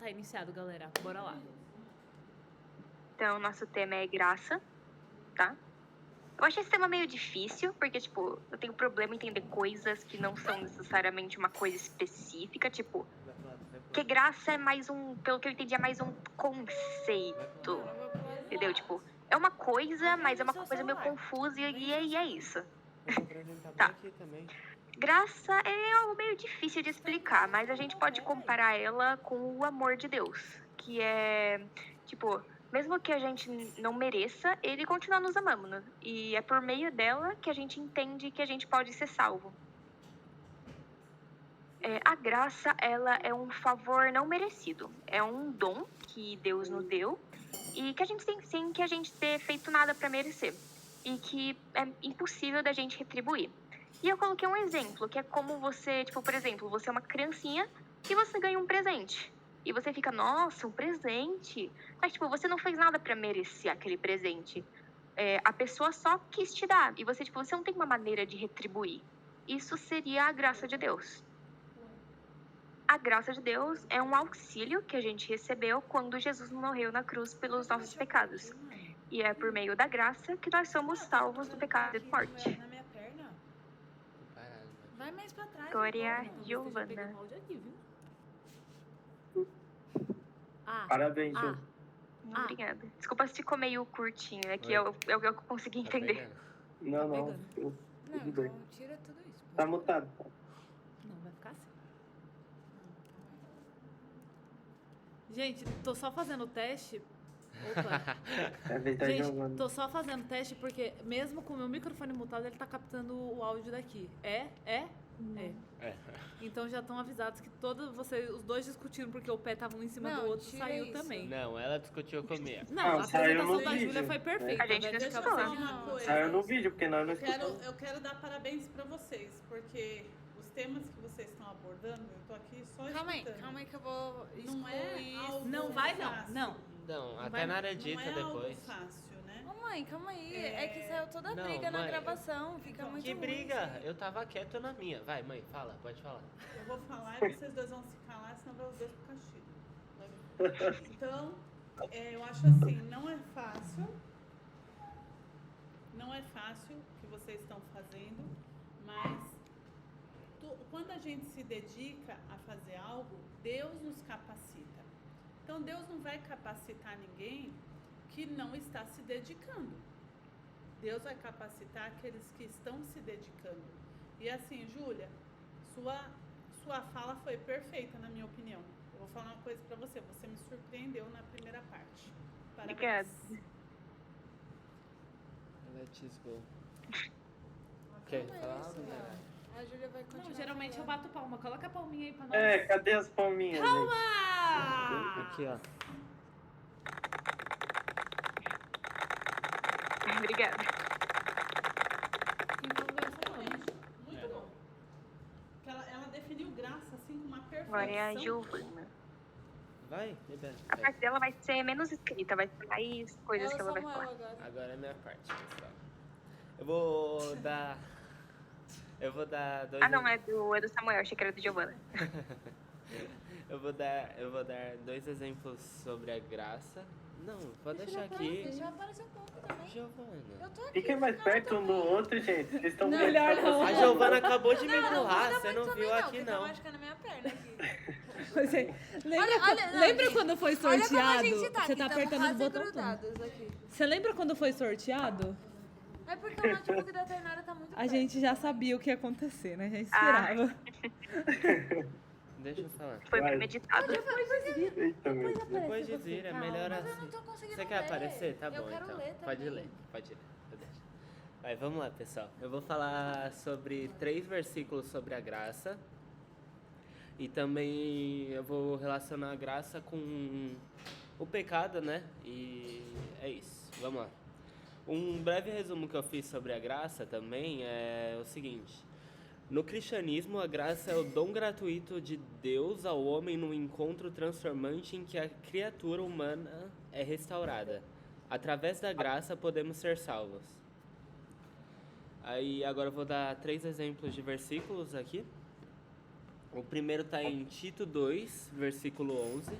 Tá iniciado, galera. Bora lá. Então, nosso tema é graça, tá? Eu achei esse tema meio difícil, porque, tipo, eu tenho problema em entender coisas que não são necessariamente uma coisa específica, tipo, que graça é mais pelo que eu entendi, é mais um conceito, entendeu? Tipo, é uma coisa, mas é uma coisa meio confusa e é isso. Eu vou apresentar Tá. bem aqui também. Graça é algo meio difícil de explicar, mas a gente pode comparar ela com o amor de Deus, que é, tipo, mesmo que a gente não mereça, ele continua nos amando. E é por meio dela que a gente entende que a gente pode ser salvo. A graça, ela é um favor não merecido. É um dom que Deus nos deu e que a gente tem sem que a gente ter feito nada para merecer. E que é impossível da gente retribuir. E eu coloquei um exemplo, que é como você, tipo, por exemplo, você é uma criancinha e você ganha um presente. E você fica, nossa, um presente. Mas, tipo, você não fez nada para merecer aquele presente. A pessoa só quis te dar. E você, tipo, você não tem uma maneira de retribuir. Isso seria a graça de Deus. A graça de Deus é um auxílio que a gente recebeu quando Jesus morreu na cruz pelos nossos pecados. E é por meio da graça que nós somos salvos do pecado e da morte. Na minha perna. Parado, mano. Vai mais pra trás. Glória Talvez Giovana. esteja pegando áudio aqui, viu? Parabéns, Ju. Obrigada. Desculpa se ficou meio curtinho, é que Oi. é o que eu consegui entender. Pegando. Não, não. pegando. Tudo Não, bem. então tira tudo isso. Tá mutado. Não, vai ficar assim. Gente, tô só fazendo o teste. Opa. É verdade, Gente, Giovana. tô só fazendo teste porque mesmo com o meu microfone mutado, ele tá captando o áudio daqui. É. É. Então já estão avisados que os dois discutiram porque o pé tava um em cima do outro, saiu isso. também. Não, ela discutiu comigo. Não, a saiu no apresentação da Júlia vídeo. foi perfeita. A gente né? não Deixa escutou. vocês- Uma coisa. Saiu no vídeo, porque nós não escutamos. Eu quero dar parabéns pra vocês, porque os temas que vocês estão abordando, eu tô aqui só Calma escutando. aí que eu vou Não é excluir algo isso. Não vai não, fácil. não. Não, vai- até na Não edita é algo depois. fácil, né? Ô mãe, calma aí. É que saiu toda a Não, briga na mãe, gravação. Fica muito Que ruim briga? isso aí. Eu tava quieto na minha. Vai, mãe, fala, pode falar. Eu vou falar e vocês dois vão se calar, senão vai os dois pro castigo. Então, eu acho assim, não é fácil. Não é fácil o que vocês estão fazendo, mas quando a gente se dedica a fazer algo, Deus nos capacita. Então, Deus não vai capacitar ninguém que não está se dedicando. Deus vai capacitar aqueles que estão se dedicando. E assim, Júlia, sua fala foi perfeita, na minha opinião. Eu vou falar uma coisa pra você. Você me surpreendeu na primeira parte. Obrigada. Parabéns. Let's go. Quer falar algo, né? A Júlia vai continuar. Não, geralmente eu falando. bato palma. Coloca a palminha aí pra nós. Cadê as palminhas? gente? Calma! Aqui, ó. Obrigada. Então, graças Muito bom. Porque ela definiu graça assim com uma perfeição. Glória Giovana. Vai, libera. A parte dela vai ser menos escrita, vai ser mais coisas É que o ela vai Samuel falar. agora. Agora é a minha parte, pessoal. Eu vou dar dois. Ah, não, é do Samuel, achei que era do Giovana. Eu vou dar dois exemplos sobre a graça. Não, pode deixar aqui. Deixa eu aparecer um pouco também. Giovana. Eu tô aqui. Fiquem mais perto um do outro, gente. Vocês estão melhor não. A Giovana acabou de me Não, empurrar, muda você muito não viu também aqui que tá não. machucando a minha perna aqui. Pois é. Olha, não, Lembra gente, quando foi Olha como a sorteado? gente tá Você aqui, tá tamo apertando quase os botões. grudados aqui. Você lembra quando foi sorteado? É porque o notebook da Tainara tá muito A perto. gente já sabia o que ia acontecer, né? A gente Ah. esperava. Deixa eu falar. Foi Vai. premeditado. Eita, meu. Depois de vir, é melhor Mas eu assim. não tô conseguindo Você quer ler. aparecer? Tá Eu bom, quero então. ler Pode também. ler, eu deixo. Vai, vamos lá, pessoal. Eu vou falar sobre 3 versículos sobre a graça. E também eu vou relacionar a graça com o pecado, né? E é isso. Vamos lá. Um breve resumo que eu fiz sobre a graça também é o seguinte. No cristianismo, a graça é o dom gratuito de Deus ao homem num encontro transformante em que a criatura humana é restaurada. Através da graça, podemos ser salvos. Aí, agora eu vou dar 3 exemplos de versículos aqui. O primeiro está em Tito 2, versículo 11.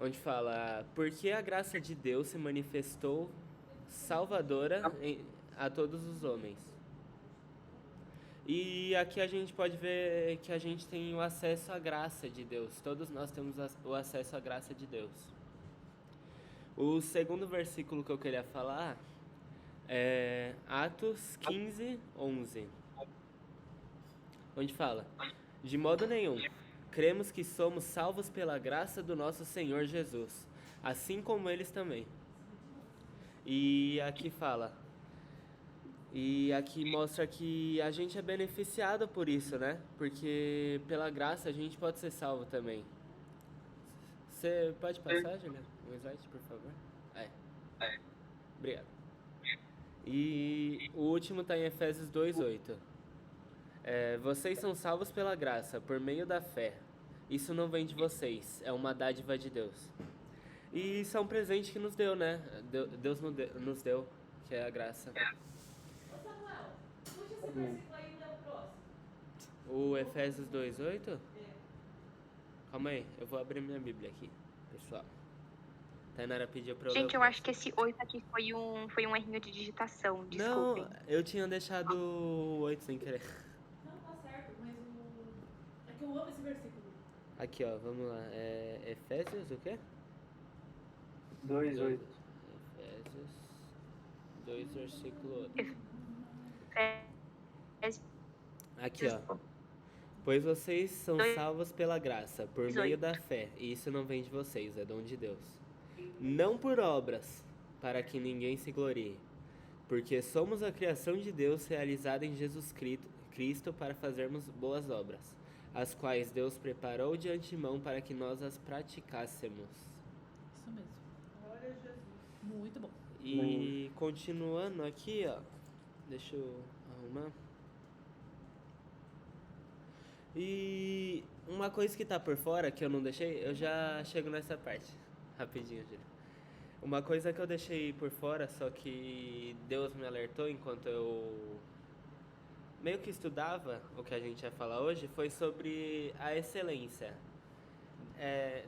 onde fala: porque a graça de Deus se manifestou salvadora a todos os homens. E aqui a gente pode ver que a gente tem o acesso à graça de Deus. Todos nós temos o acesso à graça de Deus. O segundo versículo que eu queria falar é Atos 15, 11. Onde fala: de modo nenhum, cremos que somos salvos pela graça do nosso Senhor Jesus, assim como eles também. E aqui fala... E aqui mostra que a gente é beneficiado por isso, né? Porque pela graça a gente pode ser salvo também. Você pode passar, Juliana? Um slide, por favor? Obrigado. E o último está em Efésios 2:8. Vocês são salvos pela graça, por meio da fé. Isso não vem de vocês, é uma dádiva de Deus. E isso é um presente que nos deu, né? Deus nos deu, que é a graça. O Efésios 2:8? Calma aí, eu vou abrir minha Bíblia aqui, pessoal. Tainara pediu pra eu ler. Gente, eu acho que esse 8 aqui foi um errinho de digitação, desculpem. Não, eu tinha deixado o 8 sem querer. Não, tá certo, mas é que eu amo esse versículo. Aqui, ó, vamos lá. Efésios o quê? 2:8. Efésios 2, versículo 8. Aqui, ó. Pois vocês são salvos pela graça, por meio da fé, e isso não vem de vocês, é dom de Deus. Não por obras, para que ninguém se glorie, porque somos a criação de Deus realizada em Jesus Cristo para fazermos boas obras, as quais Deus preparou de antemão para que nós as praticássemos. Isso mesmo. Glória a Jesus. Muito bom. E continuando aqui, ó, deixa eu arrumar. E uma coisa que tá por fora, que eu não deixei, eu já chego nessa parte, rapidinho, Júlio. Uma coisa que eu deixei por fora, só que Deus me alertou enquanto eu meio que estudava o que a gente ia falar hoje, foi sobre a excelência.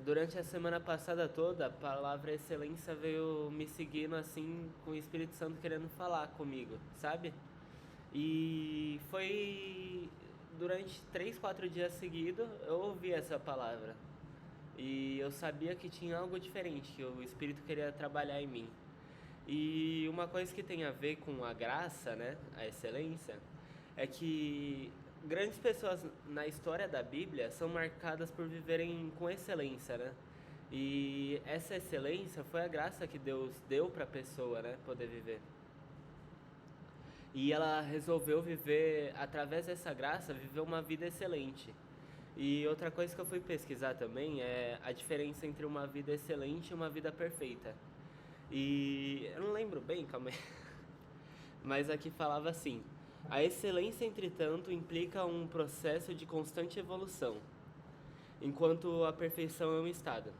Durante a semana passada toda, a palavra excelência veio me seguindo assim, com o Espírito Santo querendo falar comigo, sabe? E foi durante 3, 4 dias seguidos, eu ouvi essa palavra. E eu sabia que tinha algo diferente, que o Espírito queria trabalhar em mim. E uma coisa que tem a ver com a graça, né, a excelência, é que grandes pessoas na história da Bíblia são marcadas por viverem com excelência, né? E essa excelência foi a graça que Deus deu para a pessoa, né, poder viver. E ela resolveu viver, através dessa graça, viver uma vida excelente. E outra coisa que eu fui pesquisar também é a diferença entre uma vida excelente e uma vida perfeita. E eu não lembro bem, calma aí. Mas aqui falava assim: a excelência, entretanto, implica um processo de constante evolução, enquanto a perfeição é um estado.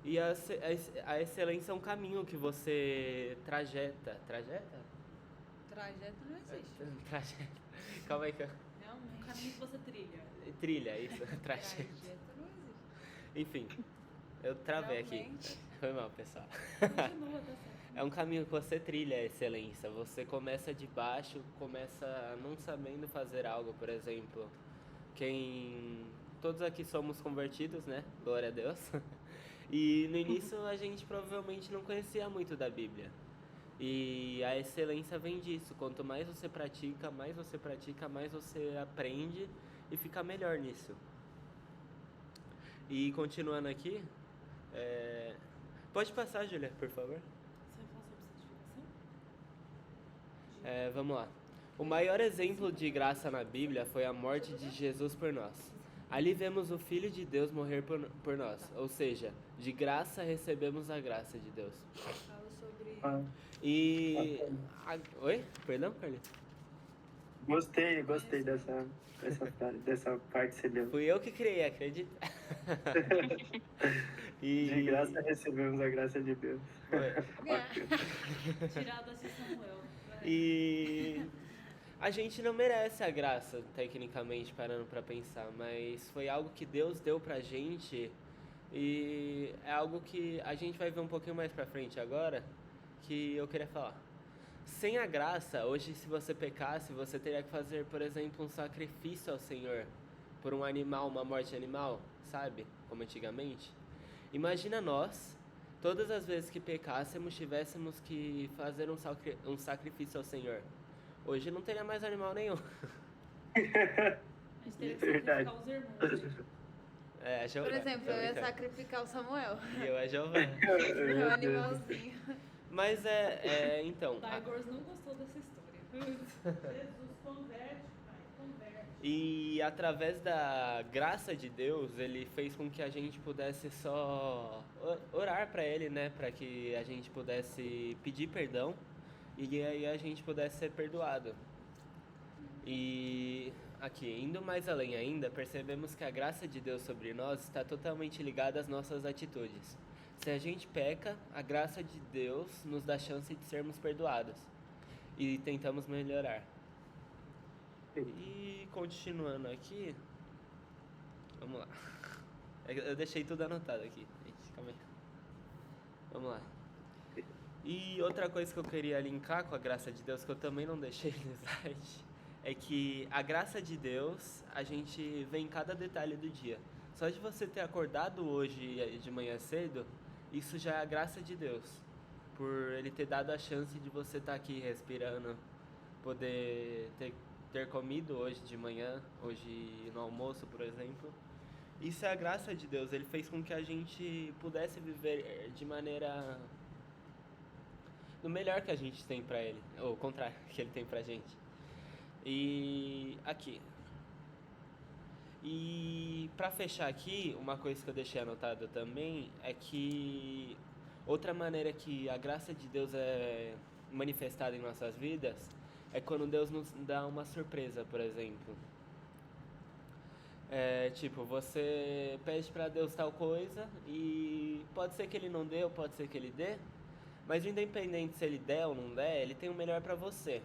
E a excelência é um caminho que você trajeta. Trajeta? Trajeto não existe. Trajeta. Calma aí que eu... É um caminho que você trilha. Trilha, isso. Trajeta. Trajeto não existe. Enfim, eu travei Realmente. aqui. Foi mal, pessoal. Continua, tá certo. É um caminho que você trilha a excelência. Você começa de baixo, começa não sabendo fazer algo, por exemplo. Todos aqui somos convertidos, né? Glória a Deus. E no início a gente provavelmente não conhecia muito da Bíblia. E a excelência vem disso. Quanto mais você pratica, mais você aprende e fica melhor nisso. E continuando aqui, pode passar, Júlia, por favor. Você vai falar sobre santificação? Vamos lá. O maior exemplo de graça na Bíblia foi a morte de Jesus por nós. Ali vemos o Filho de Deus morrer por nós, ou seja, de graça recebemos a graça de Deus. Fala sobre... Oi? Perdão, Carlinhos? Gostei dessa parte que você deu. Fui eu que criei, acredita? De graça recebemos a graça de Deus. Tirada de Samuel. E a gente não merece a graça, tecnicamente, parando pra pensar, mas foi algo que Deus deu pra gente E é algo que a gente vai ver um pouquinho mais pra frente agora, que eu queria falar. Sem a graça, hoje se você pecasse, você teria que fazer, por exemplo, um sacrifício ao Senhor por um animal, uma morte animal, sabe? Como antigamente. Imagina nós, todas as vezes que pecássemos, tivéssemos que fazer um sacrifício ao Senhor. Hoje não teria mais animal nenhum. A gente teria que Verdade. sacrificar os irmãos. É, a Giovana. Por exemplo, eu ia sacrificar o Samuel. E eu a Giovana. Meu animalzinho. Mas então. O Daigors não gostou dessa história. Jesus, converte, pai, converte. E através da graça de Deus, ele fez com que a gente pudesse só orar pra ele, né? Pra que a gente pudesse pedir perdão e aí a gente pudesse ser perdoado. E aqui, indo mais além ainda, percebemos que a graça de Deus sobre nós está totalmente ligada às nossas atitudes. Se a gente peca, a graça de Deus nos dá chance de sermos perdoados e tentamos melhorar. E continuando aqui, vamos lá. Eu deixei tudo anotado aqui. Ixi, calma aí. Vamos lá. E outra coisa que eu queria linkar com a graça de Deus, que eu também não deixei no slide, é que a graça de Deus, a gente vê em cada detalhe do dia. Só de você ter acordado hoje de manhã cedo, isso já é a graça de Deus. Por Ele ter dado a chance de você estar aqui respirando, poder ter comido hoje de manhã, hoje no almoço, por exemplo. Isso é a graça de Deus. Ele fez com que a gente pudesse viver de maneira... do melhor que a gente tem pra Ele, ou o contrário, que Ele tem pra gente. E aqui. E pra fechar aqui, uma coisa que eu deixei anotado também é que outra maneira que a graça de Deus é manifestada em nossas vidas é quando Deus nos dá uma surpresa, por exemplo. Tipo, você pede pra Deus tal coisa e pode ser que Ele não dê ou pode ser que Ele dê, mas independente se Ele der ou não der, Ele tem o melhor pra você.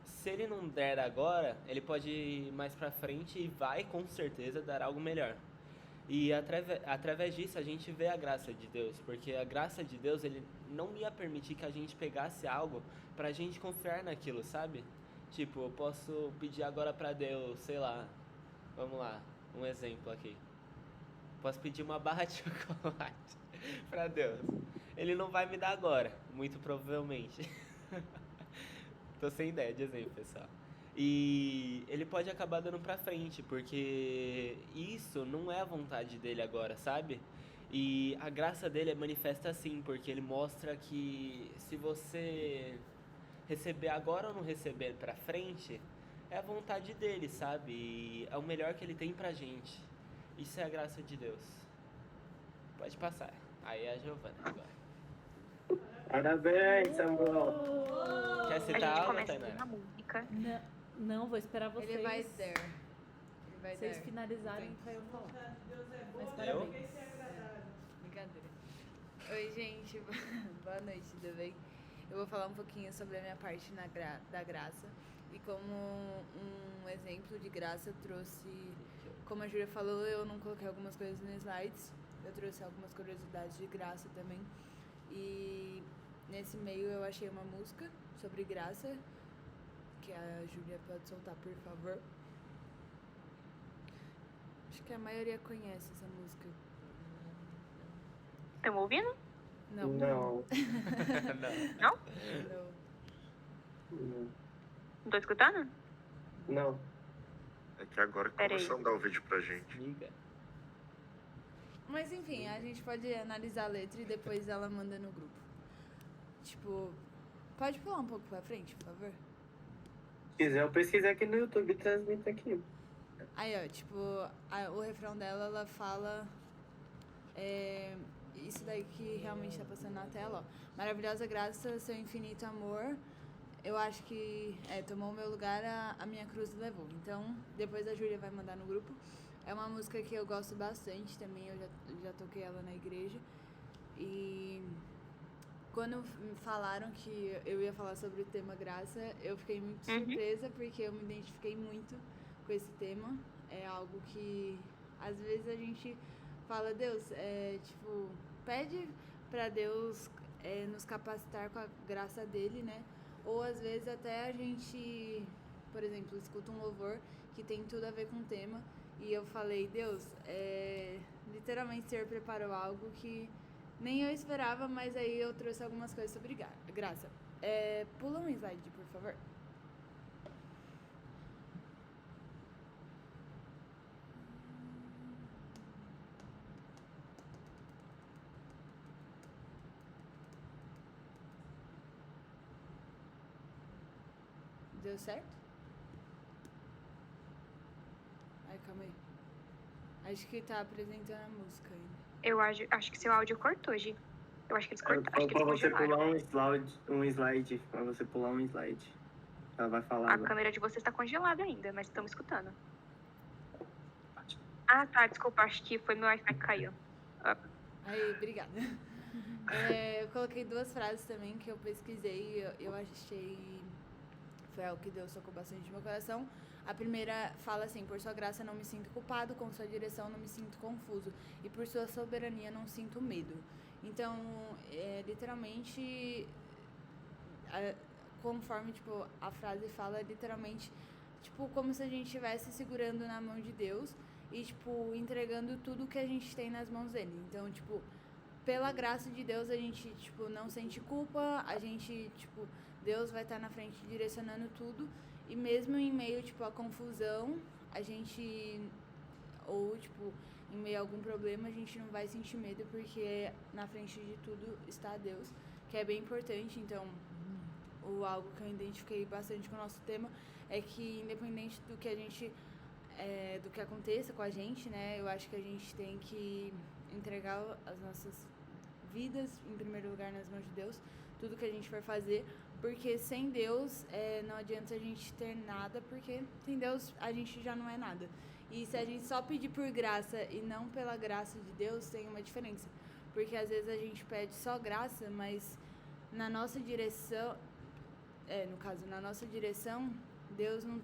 Se Ele não der agora, Ele pode ir mais pra frente e vai com certeza dar algo melhor. E através disso a gente vê a graça de Deus, porque a graça de Deus, Ele não ia permitir que a gente pegasse algo pra gente confiar naquilo, sabe? Tipo, eu posso pedir agora pra Deus, sei lá, vamos lá, um exemplo aqui. Posso pedir uma barra de chocolate pra Deus. Ele não vai me dar agora, muito provavelmente. Tô sem ideia de exemplo, pessoal. E ele pode acabar dando pra frente, porque isso não é a vontade dele agora, sabe? E a graça dele é manifesta assim, porque ele mostra que se você receber agora ou não receber pra frente, é a vontade dele, sabe? E é o melhor que ele tem pra gente. Isso é a graça de Deus. Pode passar. Aí é a Giovana agora. Parabéns, Samuel. Quer A gente citar algo, começa com Tainara? uma música. Não, vou esperar vocês. Ele vai dar. Ele vai Vocês dar. finalizarem pra eu A falar. vontade de Deus é boa, Mas mas parabéns. tem que ser agradável. Brincadeira. Oi, gente. Boa noite, tudo bem? Eu vou falar um pouquinho sobre a minha parte da graça. E como um exemplo de graça, eu trouxe... Como a Júlia falou, eu não coloquei algumas coisas nos slides. Eu trouxe algumas curiosidades de graça também. E nesse meio eu achei uma música sobre graça, que a Júlia pode soltar, por favor. Acho que a maioria conhece essa música. Estão ouvindo? Não. Não. Não? Não. Não tô escutando? Não. É que agora que Pera aí. começou a mandar o vídeo pra gente. Amiga. Mas enfim, a gente pode analisar a letra e depois ela manda no grupo. Tipo, pode pular um pouco pra frente, por favor? Se quiser, eu pesquisar aqui no YouTube e transmito aqui. Aí, ó, tipo, o refrão dela, ela fala isso daí que realmente tá passando na tela, ó. Maravilhosa graça, seu infinito amor, eu acho que tomou o meu lugar, a minha cruz levou. Então, depois a Júlia vai mandar no grupo. É uma música que eu gosto bastante também, eu já toquei ela na igreja. E quando me falaram que eu ia falar sobre o tema graça, eu fiquei muito surpresa, porque eu me identifiquei muito com esse tema. É algo que, às vezes, a gente fala, Deus, tipo, pede pra Deus nos capacitar com a graça dele, né? Ou às vezes até a gente, por exemplo, escuta um louvor que tem tudo a ver com o tema e eu falei, Deus, literalmente o Senhor preparou algo que nem eu esperava, mas aí eu trouxe algumas coisas sobre graça. Pula um slide, por favor. Deu certo? Ai, calma aí. Acho que tá apresentando a música ainda. Eu acho que seu áudio cortou, Gi. Eu acho que eles cortaram. Acho que Pra eles você congelaram. pular um slide. Pra você pular um slide. Ela vai falar A agora. câmera de vocês está congelada ainda, mas estamos escutando. Ah, tá, desculpa, acho que foi meu Wi-Fi que caiu. Aí, obrigada. Eu coloquei 2 frases também que eu pesquisei e eu achei... Foi algo que Deus tocou bastante no meu coração. A primeira fala assim, por sua graça não me sinto culpado, com sua direção não me sinto confuso, e por sua soberania não sinto medo. Então, literalmente, conforme, tipo, a frase fala, literalmente, tipo, como se a gente estivesse segurando na mão de Deus e, tipo, entregando tudo que a gente tem nas mãos dele. Então, tipo, pela graça de Deus, a gente, tipo, não sente culpa, a gente, tipo, Deus vai estar na frente direcionando tudo, e mesmo em meio, tipo, à confusão, a gente, ou, tipo, em meio a algum problema, a gente não vai sentir medo, porque na frente de tudo está Deus, que é bem importante. Então, algo que eu identifiquei bastante com o nosso tema é que, independente do que a gente, do que aconteça com a gente, né, eu acho que a gente tem que entregar as nossas vidas, em primeiro lugar, nas mãos de Deus, tudo que a gente for fazer, porque sem Deus não adianta a gente ter nada, porque sem Deus a gente já não é nada. E se a gente só pedir por graça e não pela graça de Deus, tem uma diferença. Porque às vezes a gente pede só graça, mas na nossa direção, no caso, na nossa direção, Deus não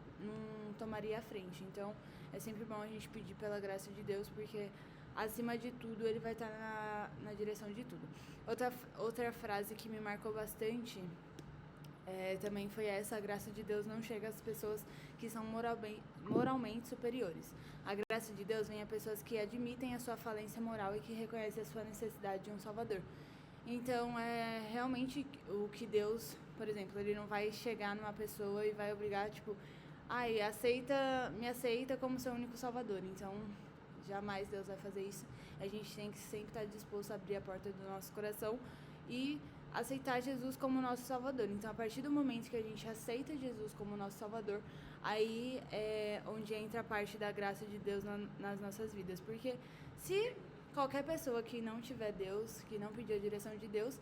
tomaria a frente. Então, é sempre bom a gente pedir pela graça de Deus, porque acima de tudo, Ele vai estar na direção de tudo. Outra frase que me marcou bastante também foi essa: a graça de Deus não chega às pessoas que são moralmente superiores. A graça de Deus vem a pessoas que admitem a sua falência moral e que reconhecem a sua necessidade de um Salvador. Então, realmente o que Deus, por exemplo, Ele não vai chegar numa pessoa e vai obrigar, tipo, me aceita como seu único Salvador. Então, jamais Deus vai fazer isso. A gente tem que sempre estar disposto a abrir a porta do nosso coração e aceitar Jesus como nosso Salvador. Então, a partir do momento que a gente aceita Jesus como nosso Salvador, aí é onde entra a parte da graça de Deus nas nossas vidas. Porque se qualquer pessoa que não tiver Deus, que não pediu a direção de Deus,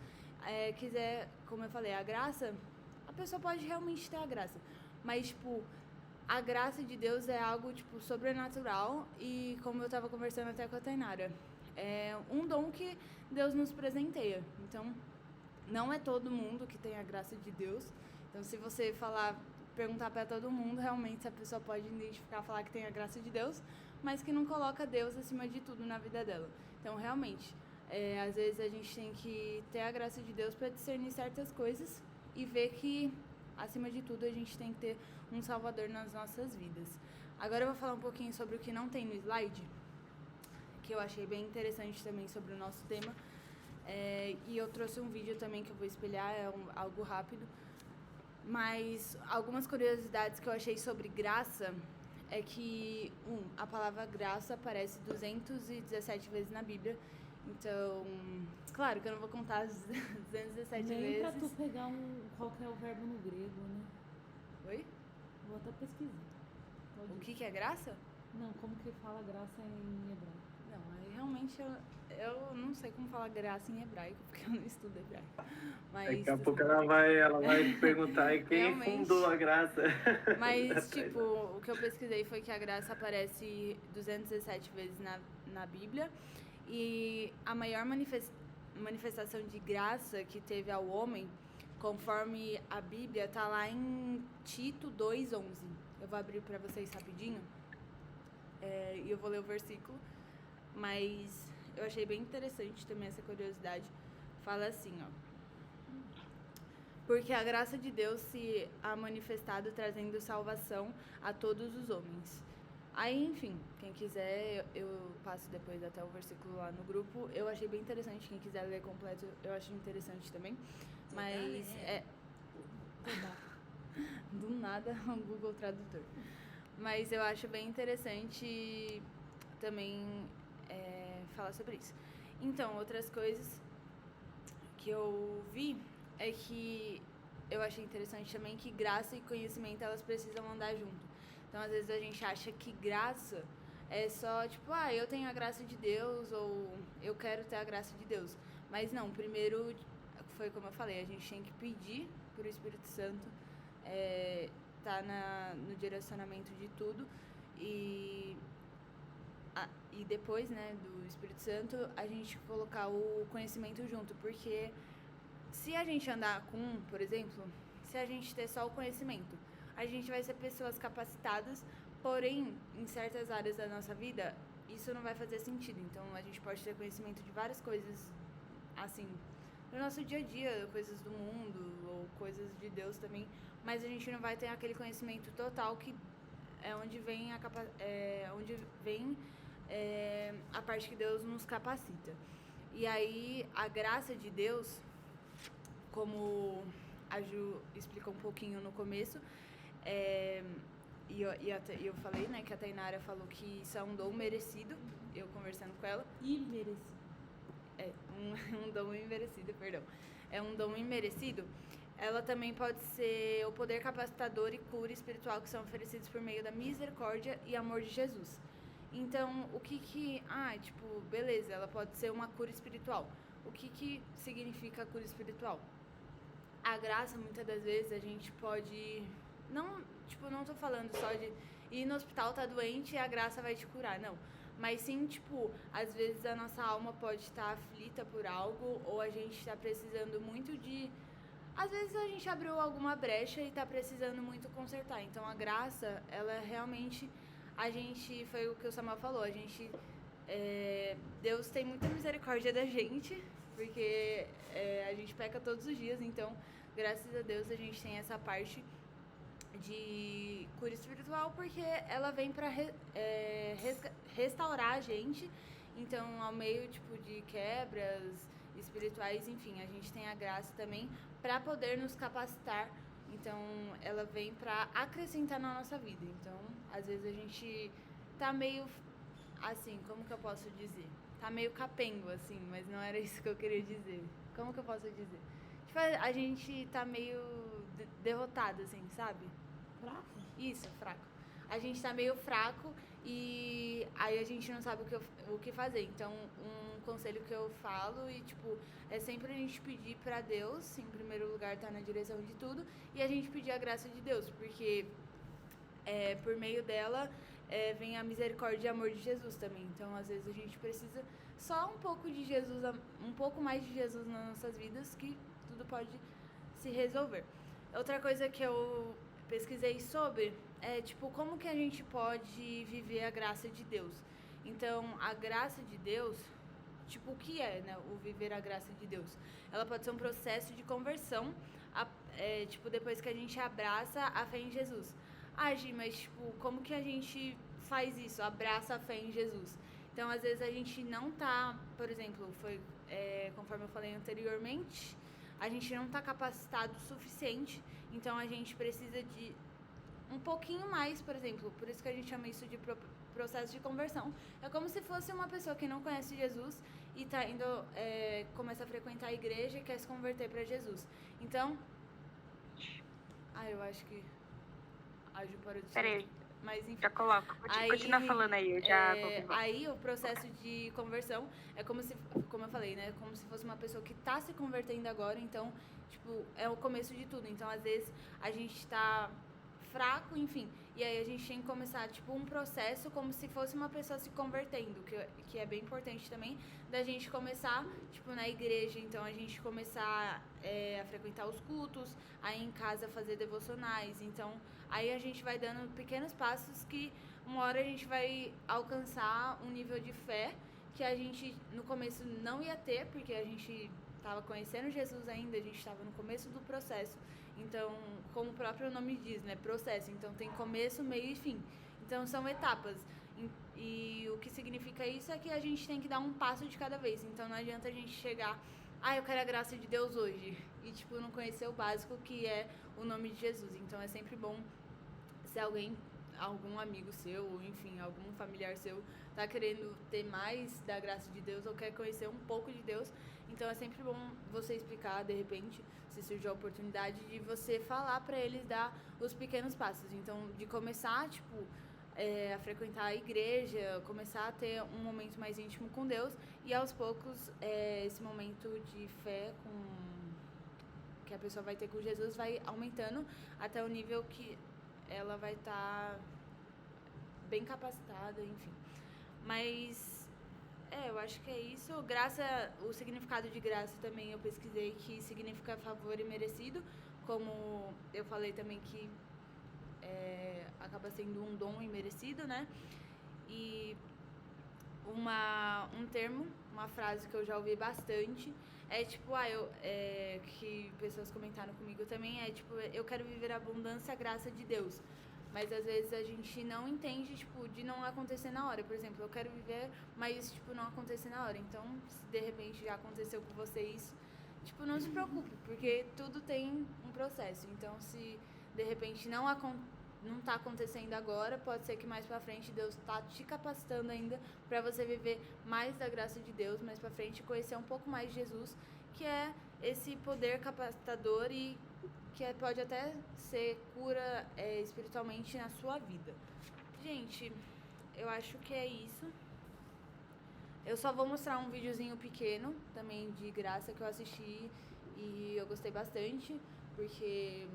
quiser, como eu falei, a graça, a pessoa pode realmente ter a graça. Mas, tipo, a graça de Deus é algo, tipo, sobrenatural, e como eu estava conversando até com a Tainara, é um dom que Deus nos presenteia. Então, não é todo mundo que tem a graça de Deus. Então, se você perguntar para todo mundo, realmente a pessoa pode identificar, falar que tem a graça de Deus, mas que não coloca Deus acima de tudo na vida dela. Então, realmente, às vezes a gente tem que ter a graça de Deus para discernir certas coisas e ver que, acima de tudo, a gente tem que ter um Salvador nas nossas vidas. Agora eu vou falar um pouquinho sobre o que não tem no slide, que eu achei bem interessante também sobre o nosso tema. E eu trouxe um vídeo também que eu vou espelhar, algo rápido. Mas algumas curiosidades que eu achei sobre graça é que, a palavra graça aparece 217 vezes na Bíblia. Então, claro que eu não vou contar as 217 Nem vezes. pra tu pegar qual que é o verbo no grego, né? Oi? Vou até pesquisar. Pode O ir. que é graça? Não, como que fala graça em hebraico? Não, aí realmente eu não sei como falar graça em hebraico, porque eu não estudo hebraico. Mas, Daqui a pouco ela vai perguntar quem Realmente. fundou a graça. Mas, tipo, o que eu pesquisei foi que a graça aparece 217 vezes na Bíblia. E a maior manifestação de graça que teve ao homem, conforme a Bíblia, tá lá em Tito 2:11. Eu vou abrir para vocês rapidinho. E eu vou ler o versículo. Mas eu achei bem interessante também essa curiosidade. Fala assim, ó. Porque a graça de Deus se há manifestado trazendo salvação a todos os homens. Aí, enfim, quem quiser, eu passo depois até o versículo lá no grupo. Eu achei bem interessante, quem quiser ler completo, eu acho interessante também. Mas do nada, o Google Tradutor. Mas eu acho bem interessante também falar sobre isso. Então, outras coisas que eu vi é que eu achei interessante também que graça e conhecimento, elas precisam andar junto. Então, às vezes a gente acha que graça é só, tipo, eu tenho a graça de Deus ou eu quero ter a graça de Deus. Mas não, primeiro, foi como eu falei, a gente tem que pedir pro Espírito Santo tá no direcionamento de tudo e depois, né, do Espírito Santo, a gente colocar o conhecimento junto, porque se a gente andar com por exemplo, se a gente ter só o conhecimento, a gente vai ser pessoas capacitadas, porém, em certas áreas da nossa vida, isso não vai fazer sentido. Então, a gente pode ter conhecimento de várias coisas, assim, no nosso dia a dia, coisas do mundo, ou coisas de Deus também, mas a gente não vai ter aquele conhecimento total que é onde vem a parte que Deus nos capacita. E aí, a graça de Deus, como a Ju explicou um pouquinho no começo, e eu falei, né, que a Tainara falou que isso é um dom merecido, eu conversando com ela. Imerecido. Um dom imerecido, perdão. É um dom imerecido. Ela também pode ser o poder capacitador e cura espiritual que são oferecidos por meio da misericórdia e amor de Jesus. Então, beleza, ela pode ser uma cura espiritual. O que significa a cura espiritual? A graça, muitas das vezes, a gente pode... Não tô falando só de ir no hospital, tá doente e a graça vai te curar, não. Mas sim, às vezes a nossa alma pode estar aflita por algo, ou a gente está precisando muito de... Às vezes a gente abriu alguma brecha e tá precisando muito consertar. Então, a graça, ela realmente... foi o que o Samuel falou, Deus tem muita misericórdia da gente, porque a gente peca todos os dias, então, graças a Deus, a gente tem essa parte de cura espiritual, porque ela vem para restaurar a gente. Então, ao meio de quebras espirituais, enfim, a gente tem a graça também para poder nos capacitar. Então, ela vem para acrescentar na nossa vida. Então, às vezes a gente tá meio, assim, como que eu posso dizer? Tá meio capengo, assim, mas não era isso que eu queria dizer. Como que eu posso dizer? A gente tá meio derrotado, assim, sabe? Fraco? Isso, fraco. A gente tá meio fraco e aí a gente não sabe o que fazer. Então, um conselho que eu falo é sempre a gente pedir pra Deus, em primeiro lugar, tá na direção de tudo, e a gente pedir a graça de Deus, porque por meio dela vem a misericórdia e amor de Jesus também. Então, às vezes, a gente precisa só um pouco de Jesus, um pouco mais de Jesus nas nossas vidas, que tudo pode se resolver. Outra coisa que eu pesquisei sobre como que a gente pode viver a graça de Deus. Então, a graça de Deus, o que é, né, o viver a graça de Deus? Ela pode ser um processo de conversão, depois que a gente abraça a fé em Jesus. Gi, mas, como que a gente faz isso? Abraça a fé em Jesus. Então, às vezes, a gente não tá, por exemplo, conforme eu falei anteriormente, a gente não tá capacitado o suficiente, então a gente precisa de um pouquinho mais, por exemplo, por isso que a gente chama isso de processo de conversão. É como se fosse uma pessoa que não conhece Jesus e tá indo, começa a frequentar a igreja e quer se converter para Jesus. Então, eu acho que a Ju parou de Peraí, mas enfim. já coloco. Continua falando aí, eu já vou. Aí o processo de conversão é como eu falei, né? Como se fosse uma pessoa que tá se convertendo agora, então, é o começo de tudo. Então, às vezes, a gente tá fraco, enfim. E aí a gente tem que começar, um processo como se fosse uma pessoa se convertendo, que é bem importante também, da gente começar, na igreja. Então, a gente começar a frequentar os cultos, aí em casa fazer devocionais. Então, aí a gente vai dando pequenos passos que uma hora a gente vai alcançar um nível de fé que a gente no começo não ia ter, porque a gente estava conhecendo Jesus ainda, a gente estava no começo do processo. Então, como o próprio nome diz, né, processo. Então tem começo, meio e fim. Então são etapas. E o que significa isso é que a gente tem que dar um passo de cada vez. Então não adianta a gente chegar, eu quero a graça de Deus hoje, e tipo não conhecer o básico, que é o nome de Jesus. Então é sempre bom, se algum amigo seu, ou enfim, algum familiar seu tá querendo ter mais da graça de Deus ou quer conhecer um pouco de Deus, então é sempre bom você explicar, de repente, se surgir a oportunidade, de você falar pra eles dar os pequenos passos. Então, de começar, tipo, a frequentar a igreja, começar a ter um momento mais íntimo com Deus, e aos poucos esse momento de fé que a pessoa vai ter com Jesus vai aumentando até o nível que ela vai estar bem capacitada, enfim. Mas eu acho que é isso. Graça, o significado de graça também eu pesquisei, que significa favor imerecido, como eu falei também que acaba sendo um dom imerecido, né? E um termo, uma frase que eu já ouvi bastante é tipo, que pessoas comentaram comigo também, é tipo, eu quero viver a abundância, a graça de Deus. Mas às vezes a gente não entende, tipo, de não acontecer na hora. Por exemplo, eu quero viver, mas tipo, não acontecer na hora. Então, se de repente já aconteceu com você isso, tipo, não se preocupe, porque tudo tem um processo. Então, se de repente não tá acontecendo agora, pode ser que mais pra frente Deus tá te capacitando ainda pra você viver mais da graça de Deus, mais pra frente conhecer um pouco mais de Jesus, que é esse poder capacitador e que pode até ser cura espiritualmente na sua vida. Gente, eu acho que é isso. Eu só vou mostrar um videozinho pequeno também de graça que eu assisti e eu gostei bastante, porque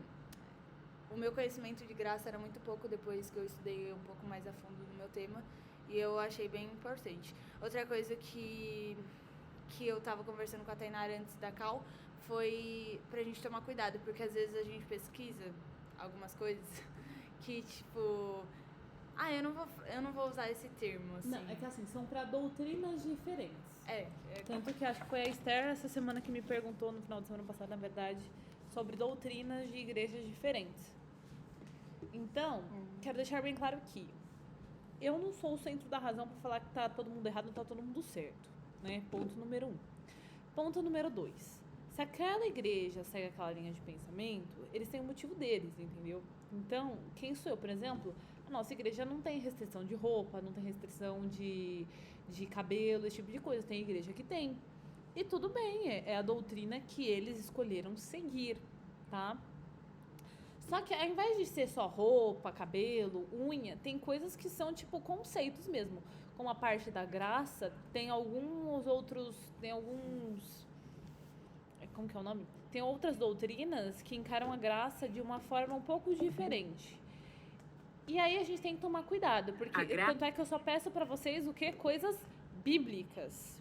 o meu conhecimento de graça era muito pouco depois que eu estudei um pouco mais a fundo no meu tema, e eu achei bem importante. Outra coisa que eu tava conversando com a Tainara antes da Cal foi pra gente tomar cuidado, porque às vezes a gente pesquisa algumas coisas que, tipo, eu não vou usar esse termo, assim. Não, é que assim, são pra doutrinas diferentes. Tanto que acho que foi a Esther essa semana que me perguntou, no final de semana passada, na verdade, sobre doutrinas de igrejas diferentes. Então, quero deixar bem claro que eu não sou o centro da razão pra falar que tá todo mundo errado ou tá todo mundo certo, né? Ponto número 1. Ponto número 2. Se aquela igreja segue aquela linha de pensamento, eles têm o motivo deles, entendeu? Então, quem sou eu? Por exemplo, a nossa igreja não tem restrição de roupa, não tem restrição de cabelo, esse tipo de coisa. Tem igreja que tem. E tudo bem, é a doutrina que eles escolheram seguir, tá? Só que ao invés de ser só roupa, cabelo, unha, tem coisas que são tipo conceitos mesmo. Como a parte da graça, tem alguns... Como que é o nome? Tem outras doutrinas que encaram a graça de uma forma um pouco diferente. E aí a gente tem que tomar cuidado, porque tanto é que eu só peço pra vocês o quê? Coisas bíblicas.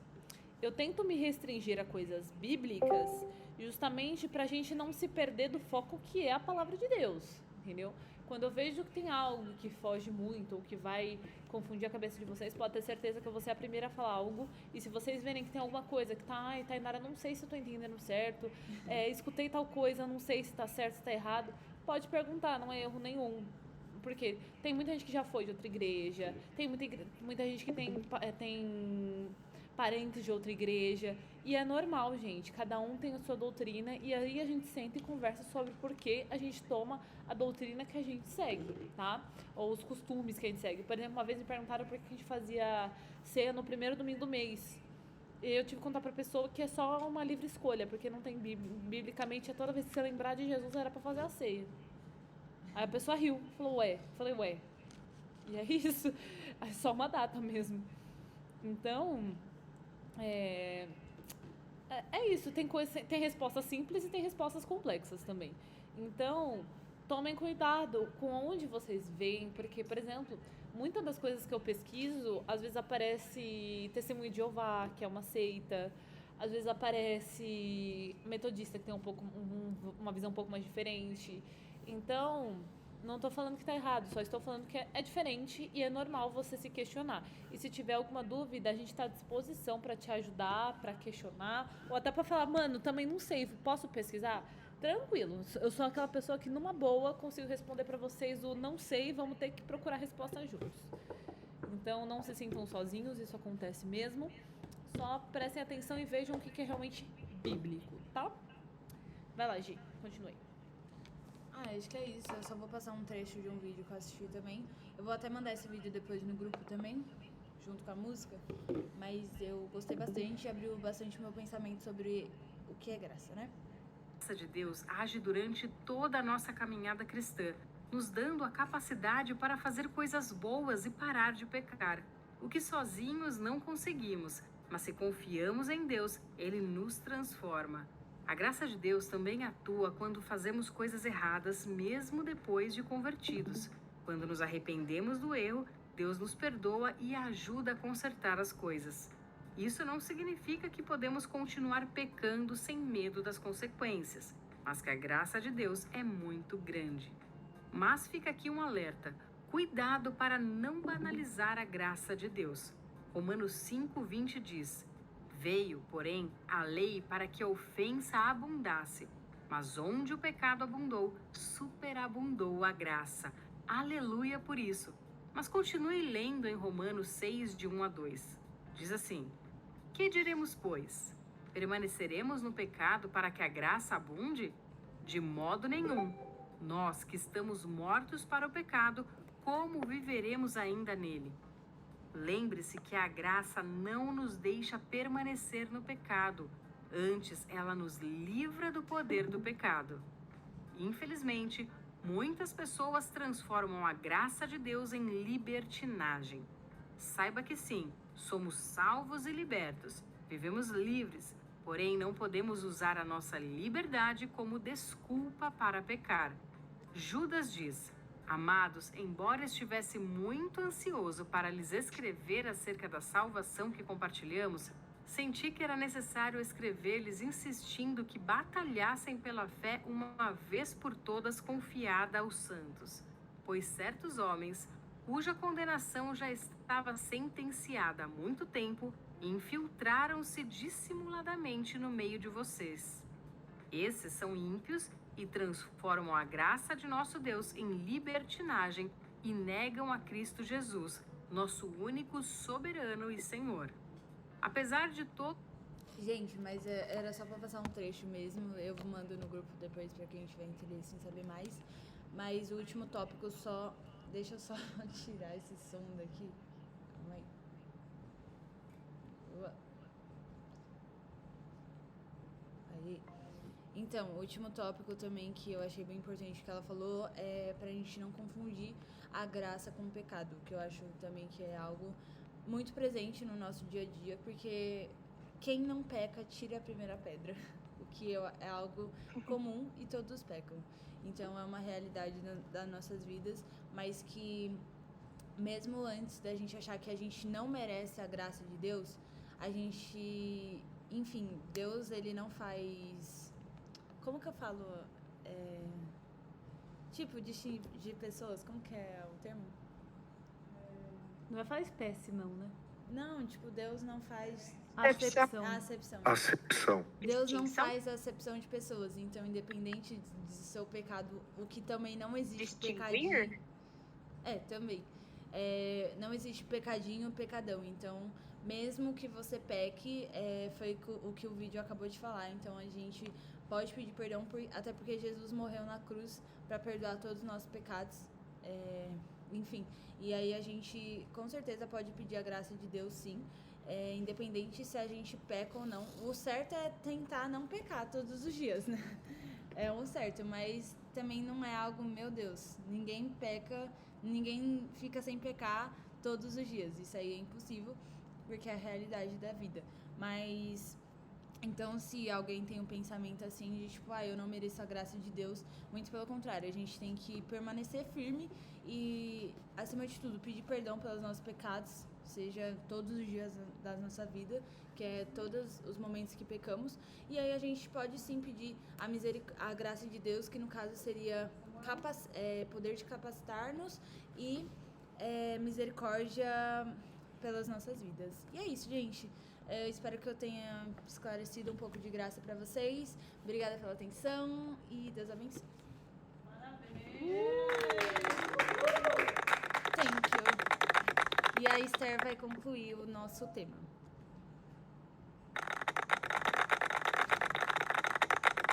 Eu tento me restringir a coisas bíblicas justamente pra gente não se perder do foco que é a palavra de Deus, entendeu? Quando eu vejo que tem algo que foge muito ou que vai confundir a cabeça de vocês, pode ter certeza que eu vou ser a primeira a falar algo. E se vocês verem que tem alguma coisa que tá, Tainara, não sei se eu tô entendendo certo, escutei tal coisa, não sei se tá certo, se tá errado, pode perguntar, não é erro nenhum. Porque tem muita gente que já foi de outra igreja, tem muita gente que tem parentes de outra igreja, e é normal, gente, cada um tem a sua doutrina, e aí a gente senta e conversa sobre por que a gente toma a doutrina que a gente segue, tá? Ou os costumes que a gente segue. Por exemplo, uma vez me perguntaram por que a gente fazia ceia no primeiro domingo do mês. E eu tive que contar pra pessoa que é só uma livre escolha, porque não tem biblicamente, toda vez que você lembrar de Jesus era pra fazer a ceia. Aí a pessoa riu, falou, ué. Falei, ué. E é isso, é só uma data mesmo. Então, é isso, tem respostas simples e tem respostas complexas também. Então, tomem cuidado com onde vocês veem, porque, por exemplo, muitas das coisas que eu pesquiso, às vezes aparece Testemunho de Jeová, que é uma seita, às vezes aparece metodista, que tem uma visão um pouco mais diferente. Então, Não tô falando que tá errado, só estou falando que é diferente e é normal você se questionar. E se tiver alguma dúvida, a gente tá à disposição pra te ajudar, pra questionar, ou até pra falar, mano, também não sei, posso pesquisar? Tranquilo, eu sou aquela pessoa que numa boa consigo responder pra vocês o não sei, vamos ter que procurar a resposta juntos. Então não se sintam sozinhos, isso acontece mesmo. Só prestem atenção e vejam o que é realmente bíblico, tá? Vai lá, Gi, continue. Acho que é isso. Eu só vou passar um trecho de um vídeo que eu assisti também. Eu vou até mandar esse vídeo depois no grupo também, junto com a música. Mas eu gostei bastante e abriu bastante o meu pensamento sobre o que é graça, né? A graça de Deus age durante toda a nossa caminhada cristã, nos dando a capacidade para fazer coisas boas e parar de pecar. O que sozinhos não conseguimos, mas se confiamos em Deus, Ele nos transforma. A graça de Deus também atua quando fazemos coisas erradas, mesmo depois de convertidos. Quando nos arrependemos do erro, Deus nos perdoa e ajuda a consertar as coisas. Isso não significa que podemos continuar pecando sem medo das consequências, mas que a graça de Deus é muito grande. Mas fica aqui um alerta: cuidado para não banalizar a graça de Deus. Romanos 5:20 diz: veio, porém, a lei para que a ofensa abundasse, mas onde o pecado abundou, superabundou a graça. Aleluia por isso. Mas continue lendo em Romanos 6, de 1 a 2. Diz assim: que diremos, pois? Permaneceremos no pecado para que a graça abunde? De modo nenhum. Nós que estamos mortos para o pecado, como viveremos ainda nele? Lembre-se que a graça não nos deixa permanecer no pecado. Antes, ela nos livra do poder do pecado. Infelizmente, muitas pessoas transformam a graça de Deus em libertinagem. Saiba que sim, somos salvos e libertos, vivemos livres, porém não podemos usar a nossa liberdade como desculpa para pecar. Judas diz: amados, embora estivesse muito ansioso para lhes escrever acerca da salvação que compartilhamos, senti que era necessário escrever-lhes insistindo que batalhassem pela fé uma vez por todas confiada aos santos. Pois certos homens, cuja condenação já estava sentenciada há muito tempo, infiltraram-se dissimuladamente no meio de vocês. Esses são ímpios e transformam a graça de nosso Deus em libertinagem e negam a Cristo Jesus, nosso único soberano e Senhor. Apesar de todo... Gente, mas era só pra passar um trecho mesmo. Eu mando no grupo depois pra quem tiver interesse em saber mais. Mas o último tópico só... Deixa eu só tirar esse som daqui. Calma aí. Aí. Então, o último tópico também que eu achei bem importante que ela falou é pra gente não confundir a graça com o pecado, que eu acho também que é algo muito presente no nosso dia a dia, porque quem não peca tira a primeira pedra, o que é algo comum e todos pecam. Então é uma realidade das nossas vidas, mas que mesmo antes da gente achar que a gente não merece a graça de Deus, a gente, enfim, Deus ele não faz... Como que eu falo? Tipo, de pessoas, como que é o termo? Não vai falar espécie, não, né? Não, tipo, Deus não faz... Acepção. Acepção. Deus não faz acepção de pessoas, então independente de seu pecado, o que também não existe pecadinho... também. Não existe pecadinho, pecadão, então... Mesmo que você peque, foi o que o vídeo acabou de falar. Então a gente pode pedir perdão, até porque Jesus morreu na cruz para perdoar todos os nossos pecados. Enfim, e aí a gente com certeza pode pedir a graça de Deus, sim. Independente se a gente peca ou não. O certo é tentar não pecar todos os dias, né? É o certo, mas também não é algo, meu Deus, ninguém peca, ninguém fica sem pecar todos os dias. Isso aí é impossível, porque é a realidade da vida. Mas, então, se alguém tem um pensamento assim de tipo, eu não mereço a graça de Deus, muito pelo contrário, a gente tem que permanecer firme e, acima de tudo, pedir perdão pelos nossos pecados, seja todos os dias da nossa vida, que é todos os momentos que pecamos. E aí a gente pode sim pedir a graça de Deus, que no caso seria poder de capacitar-nos e misericórdia pelas nossas vidas. E é isso, gente. Eu espero que eu tenha esclarecido um pouco de graça para vocês. Obrigada pela atenção e Deus abençoe. Thank you. E a Esther vai concluir o nosso tema.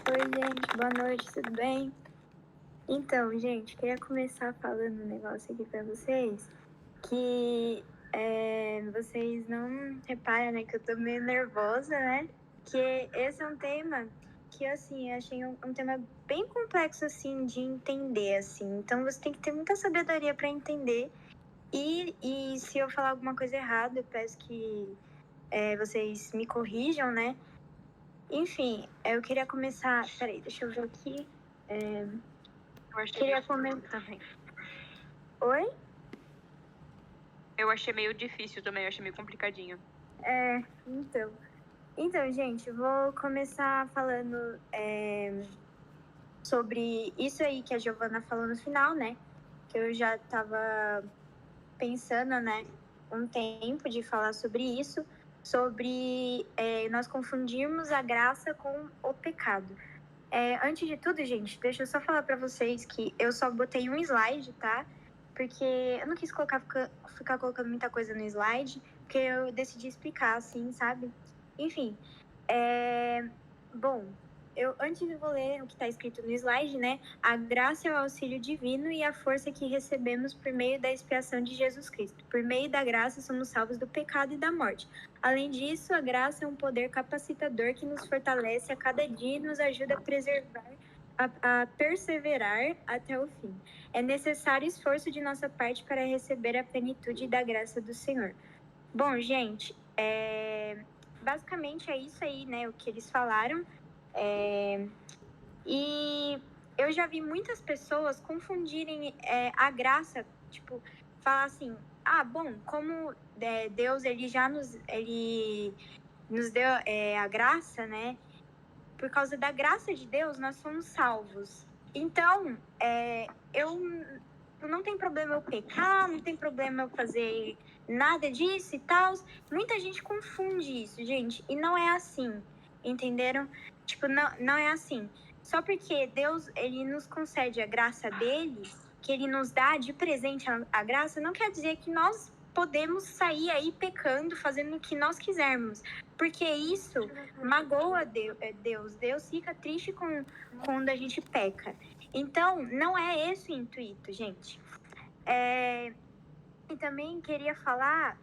Oi, gente. Boa noite. Tudo bem? Então, gente, queria começar falando um negócio aqui pra vocês. Que vocês não reparam, né? Que eu tô meio nervosa, né? Que esse é um tema que, assim, eu achei um tema bem complexo, assim, de entender, assim. Então, você tem que ter muita sabedoria pra entender. E se eu falar alguma coisa errada, eu peço que vocês me corrijam, né? Enfim, eu queria começar... Peraí, deixa eu ver aqui. Eu achei Queria meio comentar difícil também. Oi? Eu achei meio difícil também, eu achei meio complicadinho. Então, gente, eu vou começar falando sobre isso aí que a Giovana falou no final, né? Que eu já tava pensando, né? Um tempo de falar sobre isso, sobre nós confundirmos a graça com o pecado. Antes de tudo, gente, deixa eu só falar pra vocês que eu só botei um slide, tá? Porque eu não quis ficar colocando muita coisa no slide, porque eu decidi explicar, assim, sabe? Enfim, bom, antes eu vou ler o que está escrito no slide, né? A graça é o auxílio divino e a força que recebemos por meio da expiação de Jesus Cristo. Por meio da graça somos salvos do pecado e da morte. Além disso, a graça é um poder capacitador que nos fortalece a cada dia e nos ajuda a perseverar até o fim. É necessário esforço de nossa parte para receber a plenitude da graça do Senhor. Bom, gente, basicamente é isso aí, né? O que eles falaram. E eu já vi muitas pessoas confundirem a graça, tipo, falar assim, bom, como Deus ele nos deu a graça, né? Por causa da graça de Deus, nós somos salvos. Então, eu não tem problema eu pecar, não tem problema eu fazer nada disso e tal. Muita gente confunde isso, gente, e não é assim, entenderam? Tipo, não é assim. Só porque Deus, ele nos concede a graça dele, que ele nos dá de presente a graça, não quer dizer que nós podemos sair aí pecando, fazendo o que nós quisermos. Porque isso magoa Deus. Deus fica triste quando a gente peca. Então, não é esse o intuito, gente. E também queria falar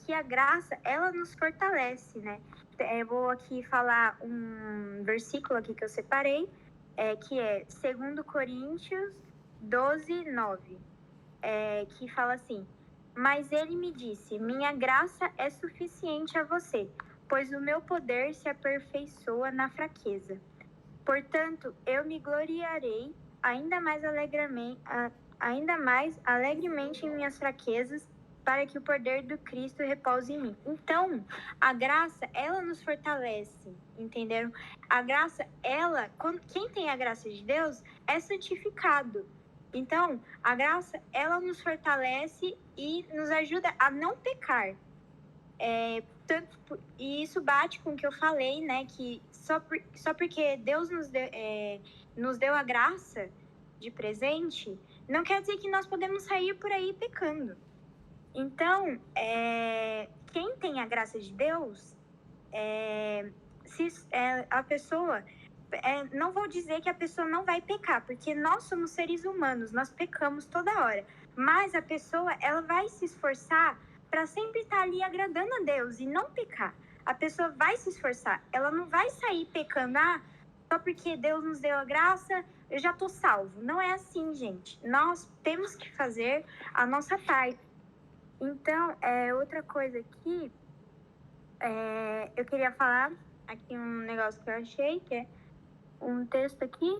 que a graça, ela nos fortalece, né? Eu vou aqui falar um versículo aqui que eu separei, que é 2 Coríntios 12, 9, que fala assim: mas ele me disse, minha graça é suficiente a você, pois o meu poder se aperfeiçoa na fraqueza. Portanto, eu me gloriarei ainda mais alegremente em minhas fraquezas, para que o poder do Cristo repouse em mim. Então, a graça, ela nos fortalece, entenderam? A graça, quem tem a graça de Deus é santificado. Então, a graça, ela nos fortalece e nos ajuda a não pecar. E isso bate com o que eu falei, né? Que só porque Deus nos deu a graça de presente, não quer dizer que nós podemos sair por aí pecando. Então, quem tem a graça de Deus, a pessoa... não vou dizer que a pessoa não vai pecar, porque nós somos seres humanos, nós pecamos toda hora. Mas a pessoa, ela vai se esforçar para sempre estar ali agradando a Deus e não pecar. A pessoa vai se esforçar, ela não vai sair pecando, só porque Deus nos deu a graça, eu já tô salvo. Não é assim, gente. Nós temos que fazer a nossa parte. Então, outra coisa aqui, eu queria falar aqui um negócio que eu achei, que é um texto aqui.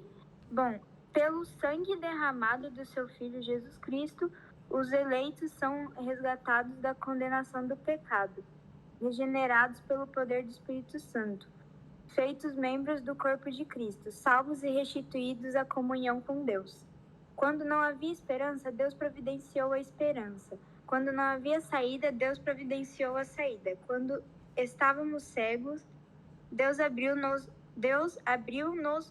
Bom, pelo sangue derramado do seu Filho Jesus Cristo, os eleitos são resgatados da condenação do pecado, regenerados pelo poder do Espírito Santo, feitos membros do corpo de Cristo, salvos e restituídos à comunhão com Deus. Quando não havia esperança, Deus providenciou a esperança. Quando não havia saída, Deus providenciou a saída. Quando estávamos cegos, Deus abriu-nos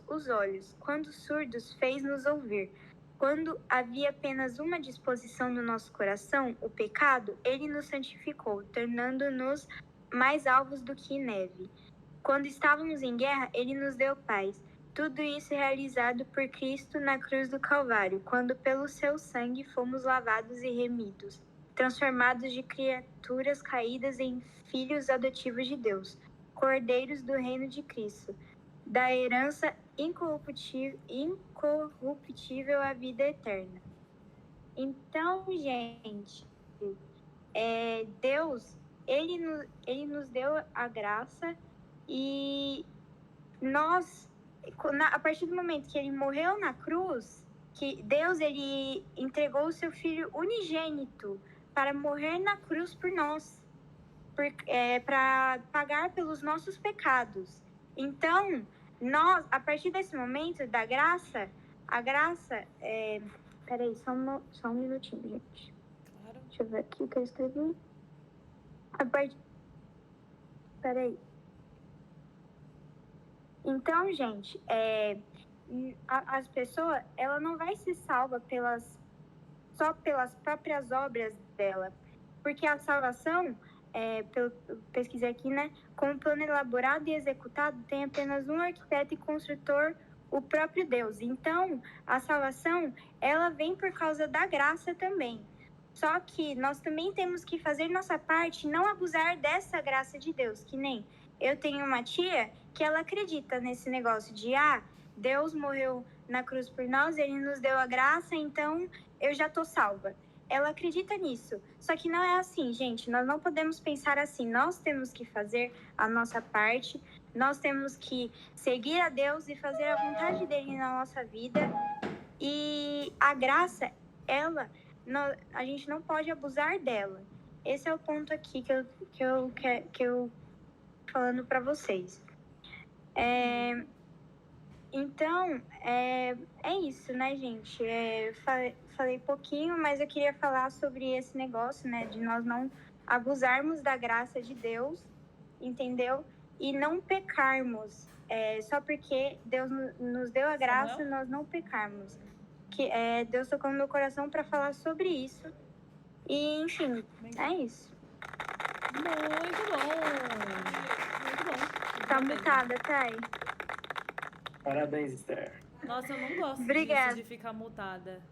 os olhos. Quando surdos, fez-nos ouvir. Quando havia apenas uma disposição no nosso coração, o pecado, ele nos santificou, tornando-nos mais alvos do que neve. Quando estávamos em guerra, ele nos deu paz. Tudo isso realizado por Cristo na cruz do Calvário, quando pelo seu sangue fomos lavados e remidos, transformados de criaturas caídas em filhos adotivos de Deus, cordeiros do reino de Cristo, da herança incorruptível à vida eterna. Então, gente, Deus, ele nos deu a graça e nós, a partir do momento que ele morreu na cruz, que Deus ele entregou o seu Filho unigênito para morrer na cruz por nós, para pagar pelos nossos pecados. Então, nós, a partir desse momento da graça, a graça... Peraí, só um minutinho, gente. Claro. Deixa eu ver aqui o que eu escrevi. Peraí. Então, gente, as pessoas, ela não vai ser salva só pelas próprias obras dela, porque a salvação, pelo pesquisei aqui, né, com um plano elaborado e executado, tem apenas um arquiteto e construtor, o próprio Deus. Então, a salvação, ela vem por causa da graça também. Só que nós também temos que fazer nossa parte, não abusar dessa graça de Deus, que nem eu tenho uma tia que ela acredita nesse negócio de, Deus morreu na cruz por nós, ele nos deu a graça, então eu já tô salva. Ela acredita nisso. Só que não é assim, gente. Nós não podemos pensar assim. Nós temos que fazer a nossa parte. Nós temos que seguir a Deus e fazer a vontade dele na nossa vida. E a graça, a gente não pode abusar dela. Esse é o ponto aqui que eu falando para vocês. Então, é isso, né, gente? Falei pouquinho, mas eu queria falar sobre esse negócio, né, de nós não abusarmos da graça de Deus, entendeu? E não pecarmos, só porque Deus nos deu a graça, nós não pecarmos. Deus tocou no meu coração para falar sobre isso. E, enfim, é isso. Muito bom! Muito bom. Tá mutada, Thay? Parabéns, Esther. Nossa, eu não gosto Obrigada. disso de ficar mutada.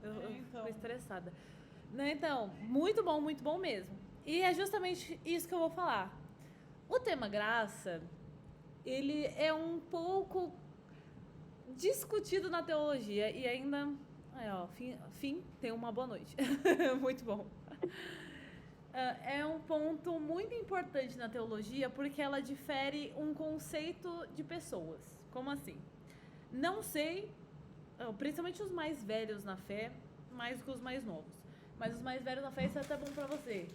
Eu fico estressada. Então, muito bom mesmo. E é justamente isso que eu vou falar. O tema graça, ele é um pouco discutido na teologia e ainda... Fim, tenha uma boa noite. Muito bom. É um ponto muito importante na teologia porque ela difere um conceito de pessoas. Como assim? Não sei, principalmente os mais velhos na fé, mais do que os mais novos. Mas os mais velhos na fé, isso é até bom pra você.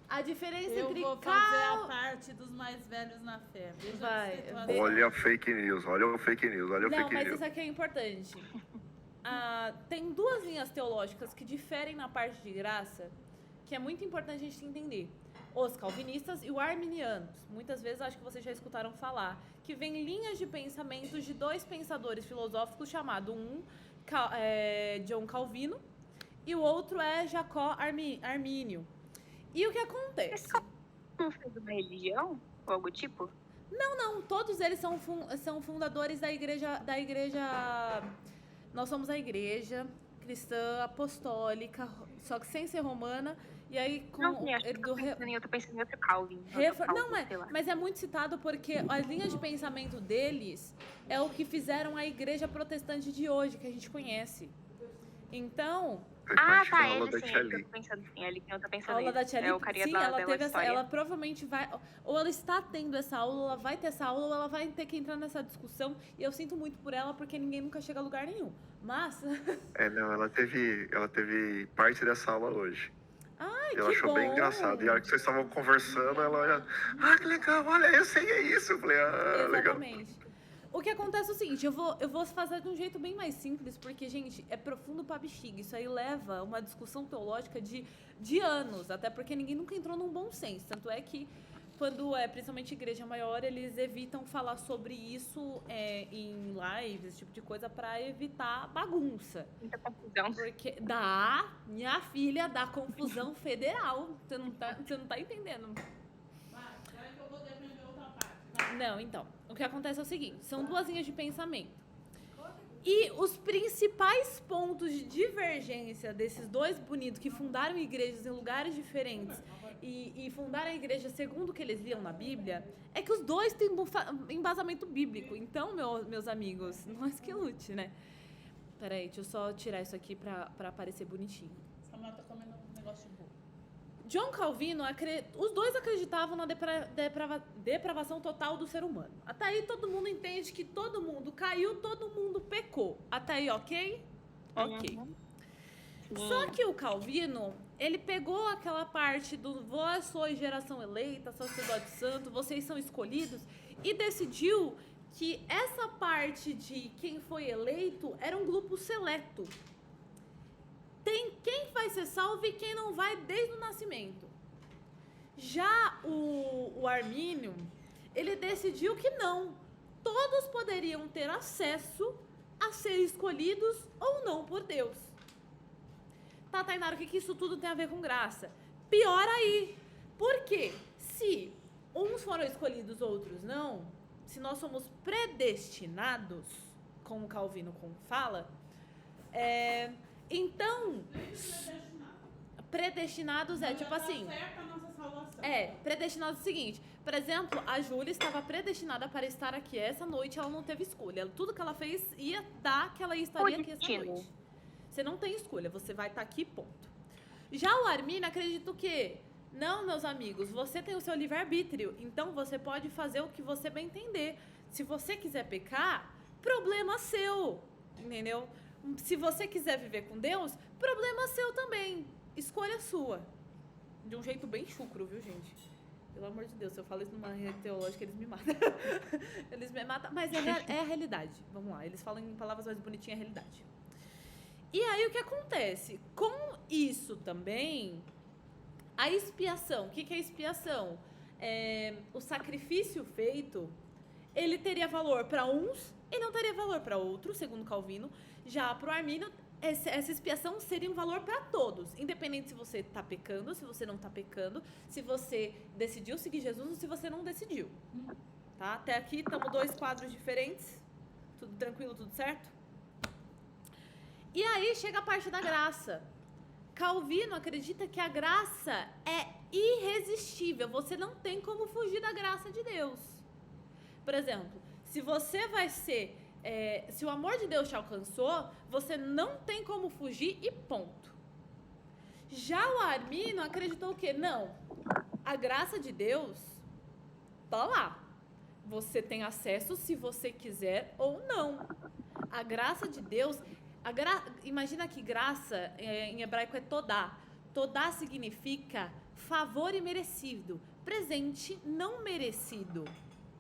A diferença entre... Eu vou fazer a parte dos mais velhos na fé. Olha a fake news, olha o fake news, olha o fake news. Não, mas isso aqui é importante. Tem duas linhas teológicas que diferem na parte de graça, que é muito importante a gente entender. Os calvinistas e os arminianos. Muitas vezes acho que vocês já escutaram falar que vem linhas de pensamentos de dois pensadores filosóficos chamados John Calvino e o outro é Jacó Armínio. E o que acontece? Não fez uma religião ou algo tipo? Não, todos eles são fundadores da igreja. Nós somos a igreja cristã apostólica, só que sem ser romana. E aí, eu tô pensando em outro Calvin. Mas é muito citado porque as linhas de pensamento deles é o que fizeram a igreja protestante de hoje, que a gente conhece. Então... ele sim, eu tô pensando sim, ele que eu tô pensando. A aula da Tia sim, ela teve essa, ela provavelmente vai, ou ela está tendo essa aula, ou ela vai ter essa aula, ou ela vai ter que entrar nessa discussão, e eu sinto muito por ela, porque ninguém nunca chega a lugar nenhum, mas... ela teve parte dessa aula hoje. Ai, ela achou bom. Bem engraçado, e a hora que vocês estavam conversando, ela olha, que legal, olha, eu sei, é isso, eu falei, legal. Exatamente. o que acontece é o seguinte, eu vou fazer de um jeito bem mais simples, porque, gente, é profundo pra bexiga. Isso aí leva uma discussão teológica de anos, até porque ninguém nunca entrou num bom senso. Tanto é que, quando é principalmente igreja maior, eles evitam falar sobre isso em lives, esse tipo de coisa, pra evitar bagunça. Muita confusão. Porque minha filha, dá confusão federal. Você não tá entendendo. Vai, que eu vou defender outra parte. Não, então, o que acontece é o seguinte, são duas linhas de pensamento. E os principais pontos de divergência desses dois bonitos que fundaram igrejas em lugares diferentes e fundaram a igreja segundo o que eles liam na Bíblia, é que os dois têm embasamento bíblico. Então, meus amigos, nós que lute, né? Peraí, deixa eu só tirar isso aqui pra aparecer bonitinho. Samuel tá comendo um negócio de boa. John Calvino, os dois acreditavam na depravação total do ser humano. Até aí todo mundo entende que todo mundo caiu, todo mundo pecou. Até aí, ok? Ok. Só que o Calvino, ele pegou aquela parte do vós sois geração eleita, sacerdote santo, vocês são escolhidos, e decidiu que essa parte de quem foi eleito era um grupo seleto. Tem quem vai ser salvo e quem não vai desde o nascimento. Já o Armínio, ele decidiu que não. Todos poderiam ter acesso a ser escolhidos ou não por Deus. Tá, Tainara, o que isso tudo tem a ver com graça? Pior aí. Por quê? Se uns foram escolhidos, outros não, se nós somos predestinados, como Calvino fala, então, predestinados é tipo assim. Predestinados é o seguinte. Por exemplo, a Júlia estava predestinada para estar aqui essa noite, ela não teve escolha. Tudo que ela fez ia dar que ela estaria aqui essa noite. Você não tem escolha, você vai estar aqui, ponto. Já o Armínio acredita o quê? Não, meus amigos, você tem o seu livre-arbítrio, então você pode fazer o que você bem entender. Se você quiser pecar, problema seu, entendeu? Se você quiser viver com Deus, problema seu também. Escolha sua. De um jeito bem chucro, viu, gente? Pelo amor de Deus, se eu falo isso numa rede teológica, eles me matam. Eles me matam, mas é a realidade. Vamos lá, eles falam em palavras mais bonitinhas, a realidade. E aí, o que acontece? Com isso também, a expiação. O que é expiação? O sacrifício feito, ele teria valor para uns e não teria valor para outros, segundo Calvino. Já para o Armínio, essa expiação seria um valor para todos, independente se você está pecando, se você não está pecando, se você decidiu seguir Jesus ou se você não decidiu. Tá? Até aqui estamos dois quadros diferentes, tudo tranquilo, tudo certo? E aí chega a parte da graça. Calvino acredita que a graça é irresistível, você não tem como fugir da graça de Deus. Por exemplo, se você vai ser... se o amor de Deus te alcançou, você não tem como fugir e ponto. Já o Armínio acreditou o quê? Não, a graça de Deus tá lá. Você tem acesso se você quiser ou não. A graça de Deus... Imagina que graça em hebraico é todá. Todá significa favor imerecido, presente não merecido,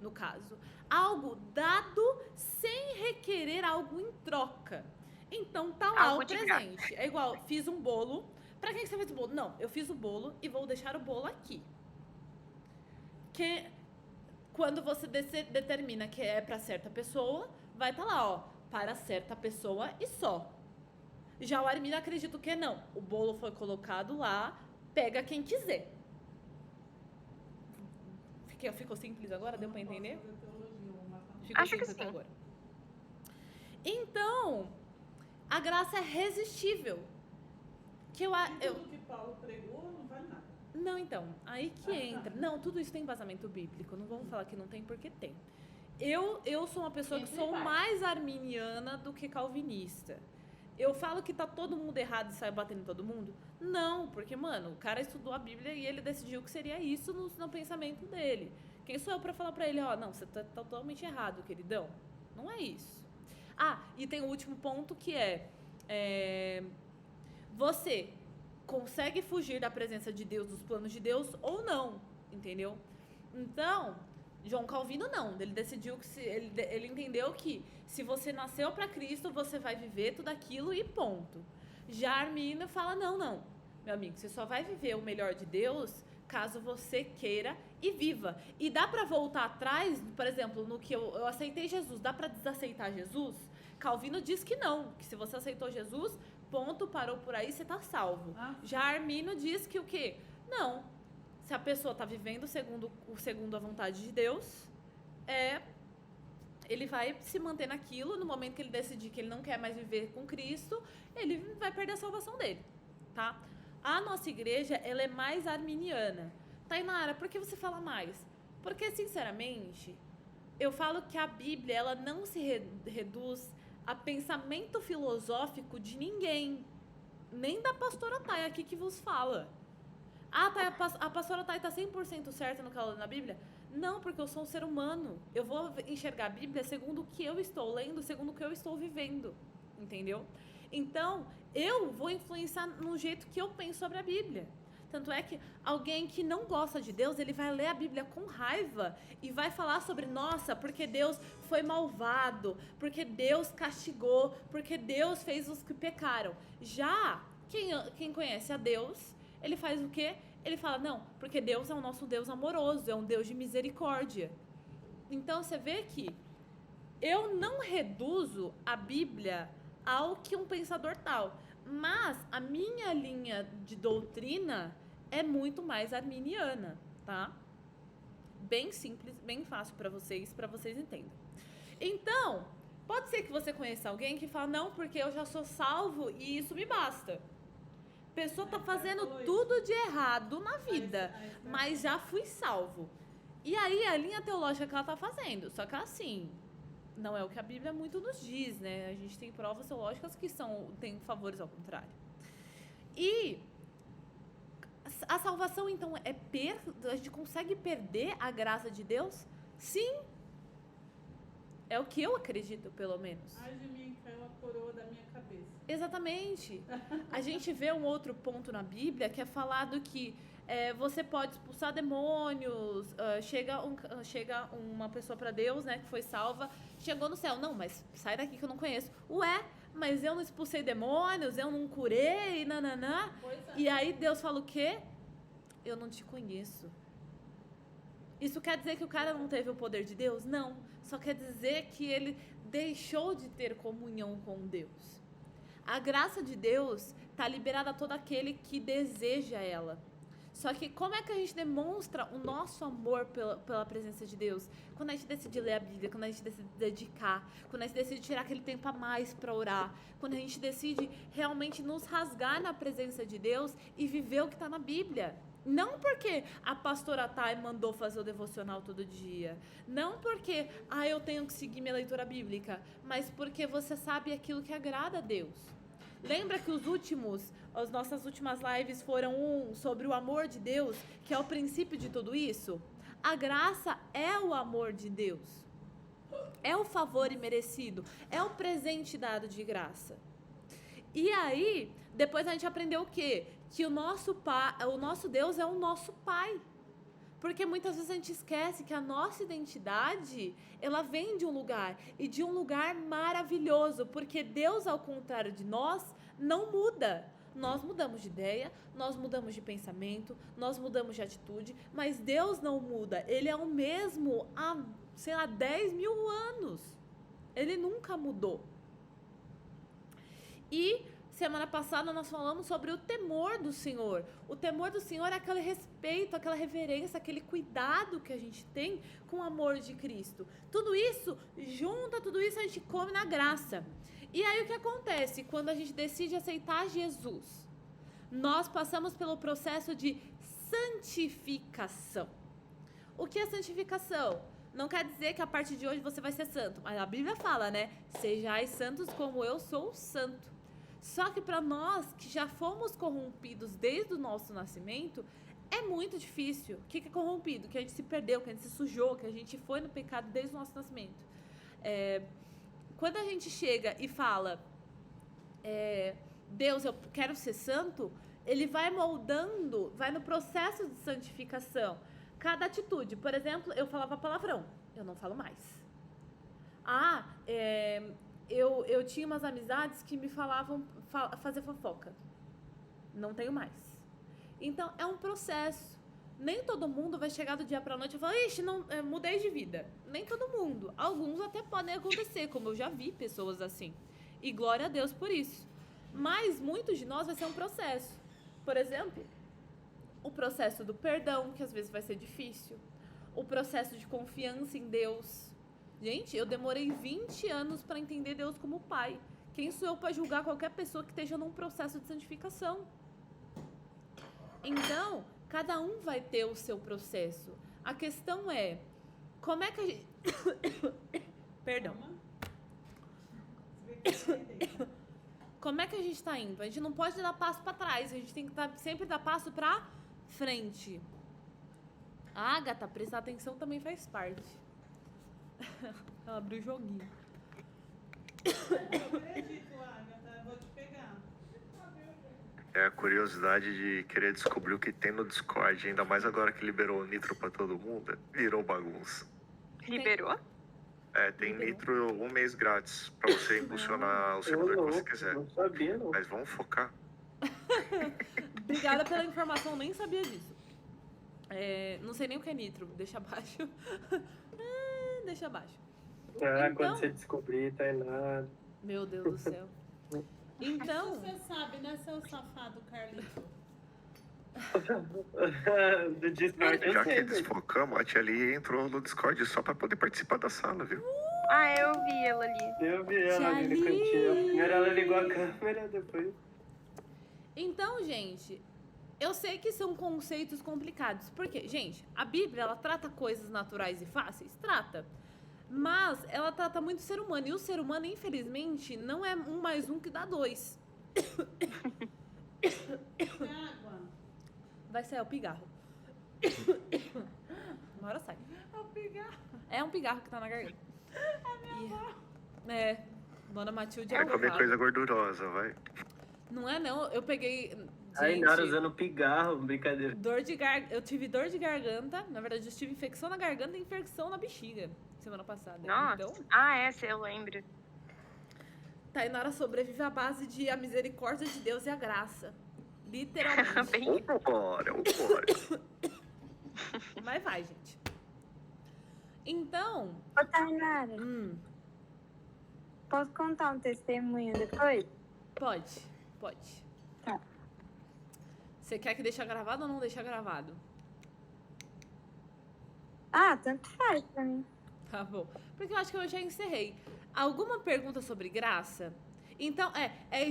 no caso. Algo dado sem requerer algo em troca. Então tá lá o presente. É igual, fiz um bolo. Pra quem que você fez o bolo? Não, eu fiz o bolo e vou deixar o bolo aqui. Quando você determina que é pra certa pessoa, vai estar lá, ó, para certa pessoa e só. Já o Armínio acredita que não. O bolo foi colocado lá, pega quem quiser. Ficou simples agora? Deu pra entender? Acho que sim. Agora. Então, a graça é resistível. Tudo que Paulo pregou não vale nada. Não, então, aí que entra. Não, tudo isso tem embasamento bíblico. Não vamos falar que não tem, porque tem. Eu sou uma pessoa que sou mais arminiana do que calvinista. Eu falo que tá todo mundo errado e sai batendo em todo mundo? Não, porque, mano, o cara estudou a Bíblia e ele decidiu que seria isso no pensamento dele. Quem sou eu pra falar pra ele, ó, não, você tá totalmente errado, queridão. Não é isso. E tem o último ponto que você consegue fugir da presença de Deus, dos planos de Deus ou não, entendeu? Então, João Calvino não, ele decidiu que ele entendeu que se você nasceu para Cristo, você vai viver tudo aquilo e ponto. Já Armínio fala, não, meu amigo, você só vai viver o melhor de Deus caso você queira e viva. E dá para voltar atrás, por exemplo, no que eu aceitei Jesus, dá para desaceitar Jesus? Calvino diz que não, que se você aceitou Jesus, ponto, parou por aí, você tá salvo. Já Armínio diz que o quê? Não. Se a pessoa está vivendo segundo a vontade de Deus, ele vai se manter naquilo. No momento que ele decidir que ele não quer mais viver com Cristo, ele vai perder a salvação dele, tá? A nossa igreja, ela é mais arminiana. Tainara, por que você fala mais? Porque, sinceramente, eu falo que a Bíblia, ela não se reduz a pensamento filosófico de ninguém, nem da pastora Thay aqui que vos fala. A pastora Thay está 100% certa no que ela lê na Bíblia? Não, porque eu sou um ser humano. Eu vou enxergar a Bíblia segundo o que eu estou lendo, segundo o que eu estou vivendo. Entendeu? Então, eu vou influenciar no jeito que eu penso sobre a Bíblia. Tanto é que alguém que não gosta de Deus, ele vai ler a Bíblia com raiva e vai falar sobre, nossa, porque Deus foi malvado, porque Deus castigou, porque Deus fez os que pecaram. Já quem conhece a Deus, ele faz o quê? Ele fala, não, porque Deus é o nosso Deus amoroso, é um Deus de misericórdia. Então, você vê que eu não reduzo a Bíblia ao que um pensador tal, mas a minha linha de doutrina é muito mais arminiana, tá? Bem simples, bem fácil para vocês entendam. Então, pode ser que você conheça alguém que fala, não, porque eu já sou salvo e isso me basta. A pessoa tá fazendo tudo de errado na vida, mas já fui salvo. E aí, a linha teológica que ela tá fazendo, só que assim, não é o que a Bíblia muito nos diz, né? A gente tem provas teológicas que tem favores ao contrário. E a salvação, então, a gente consegue perder a graça de Deus? Sim. É o que eu acredito, pelo menos. Ai de mim, caiu a coroa da minha cabeça. Exatamente. A gente vê um outro ponto na Bíblia que é falado que você pode expulsar demônios, chega uma pessoa para Deus, né, que foi salva, chegou no céu. Não, mas sai daqui que eu não conheço. Ué, mas eu não expulsei demônios, eu não curei, nananã. E aí Deus fala o quê? Eu não te conheço. Isso quer dizer que o cara não teve o poder de Deus? Não. Só quer dizer que ele deixou de ter comunhão com Deus. A graça de Deus está liberada a todo aquele que deseja ela. Só que como é que a gente demonstra o nosso amor pela presença de Deus? Quando a gente decide ler a Bíblia, quando a gente decide dedicar, quando a gente decide tirar aquele tempo a mais para orar, quando a gente decide realmente nos rasgar na presença de Deus e viver o que está na Bíblia. Não porque a pastora Thay mandou fazer o devocional todo dia. Não porque eu tenho que seguir minha leitura bíblica. Mas porque você sabe aquilo que agrada a Deus. Lembra que as nossas últimas lives foram sobre o amor de Deus, que é o princípio de tudo isso? A graça é o amor de Deus. É o favor imerecido. É o presente dado de graça. E aí, depois a gente aprendeu o quê? Que o nosso Deus é o nosso Pai. Porque muitas vezes a gente esquece que a nossa identidade, ela vem de um lugar, e de um lugar maravilhoso, porque Deus, ao contrário de nós, não muda. Nós mudamos de ideia, nós mudamos de pensamento, nós mudamos de atitude, mas Deus não muda. Ele é o mesmo há, 10 mil anos. Ele nunca mudou. E semana passada nós falamos sobre o temor do Senhor. O temor do Senhor é aquele respeito, aquela reverência, aquele cuidado que a gente tem com o amor de Cristo. Tudo isso a gente come na graça. E aí o que acontece? Quando a gente decide aceitar Jesus, nós passamos pelo processo de santificação. O que é santificação? Não quer dizer que a partir de hoje você vai ser santo. Mas a Bíblia fala, né? Sejais santos como eu sou santo. Só que para nós que já fomos corrompidos desde o nosso nascimento, é muito difícil. O que é corrompido? Que a gente se perdeu, que a gente se sujou, que a gente foi no pecado desde o nosso nascimento. Quando a gente chega e fala, Deus, eu quero ser santo, ele vai moldando, vai no processo de santificação. cada atitude. Por exemplo, eu falava palavrão. Eu não falo mais. Eu tinha umas amizades que me falavam fazer fofoca. Não tenho mais. Então, é um processo. Nem todo mundo vai chegar do dia pra noite e falar, ixi, não, mudei de vida. Nem todo mundo. Alguns até podem acontecer, como eu já vi pessoas assim. E glória a Deus por isso. Mas muitos de nós vai ser um processo. Por exemplo, o processo do perdão, que às vezes vai ser difícil. O processo de confiança em Deus. Gente, eu demorei 20 anos para entender Deus como Pai. Quem sou eu para julgar qualquer pessoa que esteja num processo de santificação? Então, cada um vai ter o seu processo. A questão é, como é que a gente... Perdão. Como é que a gente tá indo? A gente não pode dar passo para trás, a gente tem que sempre dar passo para frente. A Agatha, prestar atenção também faz parte. Ela abriu o joguinho. Eu acredito, Agatha, eu vou te pegar. É a curiosidade de querer descobrir o que tem no Discord, ainda mais agora que liberou o Nitro pra todo mundo, virou bagunça. Liberou? Tem Nitro 1 mês grátis pra você impulsionar o servidor que você quiser. Não sabia, não. Mas vamos focar. Obrigada pela informação, nem sabia disso. Não sei nem o que é nitro, deixa abaixo. Deixa abaixo. Então, quando você descobrir, tá nada. Meu Deus do céu. Então... Você sabe, né, seu safado Carlito? Do Discord, eu Já sei, que desfocamos, a tia Ali entrou no Discord só pra poder participar da sala, viu? Eu vi ela ali. Eu vi ela ali no cantinho. Primeiro ela ligou a câmera, depois... Então, gente, eu sei que são conceitos complicados. Porque, gente, a Bíblia, ela trata coisas naturais e fáceis? Trata. Mas ela trata muito o ser humano. E o ser humano, infelizmente, não é 1 mais 1 que dá 2. Água. Vai sair o pigarro. Uma hora sai. É o pigarro. É um pigarro que tá na garganta. Dona Matilde Vai comer coisa gordurosa, vai. Não é, não. Eu peguei... Aí, Nara usando pigarro, brincadeira. Eu tive dor de garganta. Na verdade, eu tive infecção na garganta e infecção na bexiga semana passada. Nossa. Então, Essa eu lembro. Tainara sobrevive à base de a misericórdia de Deus e a graça. Literalmente. Vambora. Mas vai, gente. Então... Ô, Tainara, posso contar um testemunho depois? Pode. Tá. Você quer que deixe gravado ou não deixa gravado? Tanto faz pra mim. Tá bom. Porque eu acho que eu já encerrei. Alguma pergunta sobre graça? Então,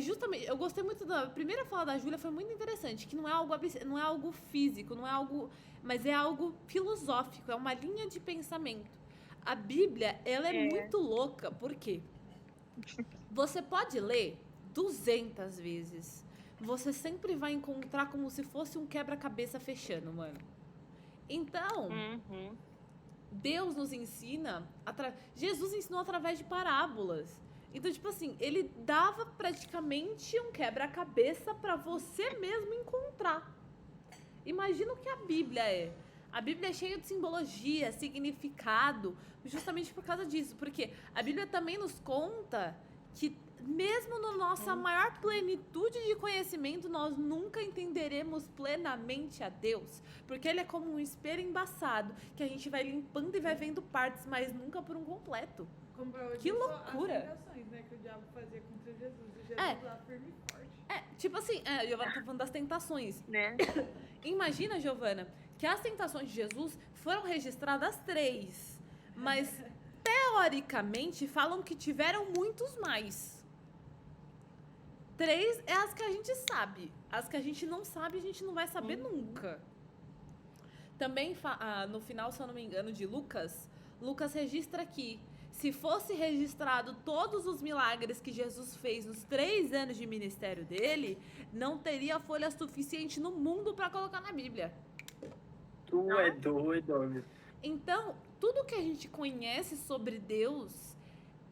justamente... Eu gostei muito da... A primeira fala da Júlia foi muito interessante. Que não é algo físico, não é algo... Mas é algo filosófico. É uma linha de pensamento. A Bíblia, ela é muito louca. Por quê? Você pode ler 200 vezes. Você sempre vai encontrar como se fosse um quebra-cabeça fechando, mano. Então... Deus nos ensina... Jesus ensinou através de parábolas. Então, tipo assim, ele dava praticamente um quebra-cabeça pra você mesmo encontrar. Imagina o que a Bíblia é. A Bíblia é cheia de simbologia, significado, justamente por causa disso. Porque a Bíblia também nos conta que mesmo na nossa maior plenitude de conhecimento, nós nunca entenderemos plenamente a Deus. Porque Ele é como um espelho embaçado, que a gente vai limpando e vai vendo partes, mas nunca por um completo. Que loucura! As tentações, né, que o diabo fazia contra Jesus. E Jesus lá firme e forte. Tipo assim, a Giovana tá falando das tentações. Né? Imagina, Giovana, que as tentações de Jesus foram registradas 3. Mas, teoricamente, falam que tiveram muitos mais. 3 é as que a gente sabe. As que a gente não sabe, a gente não vai saber nunca. Também, no final, se eu não me engano, de Lucas registra que se fosse registrado todos os milagres que Jesus fez nos 3 anos de ministério dele, não teria folha suficiente no mundo para colocar na Bíblia. Tu é doido, homem. Então, tudo que a gente conhece sobre Deus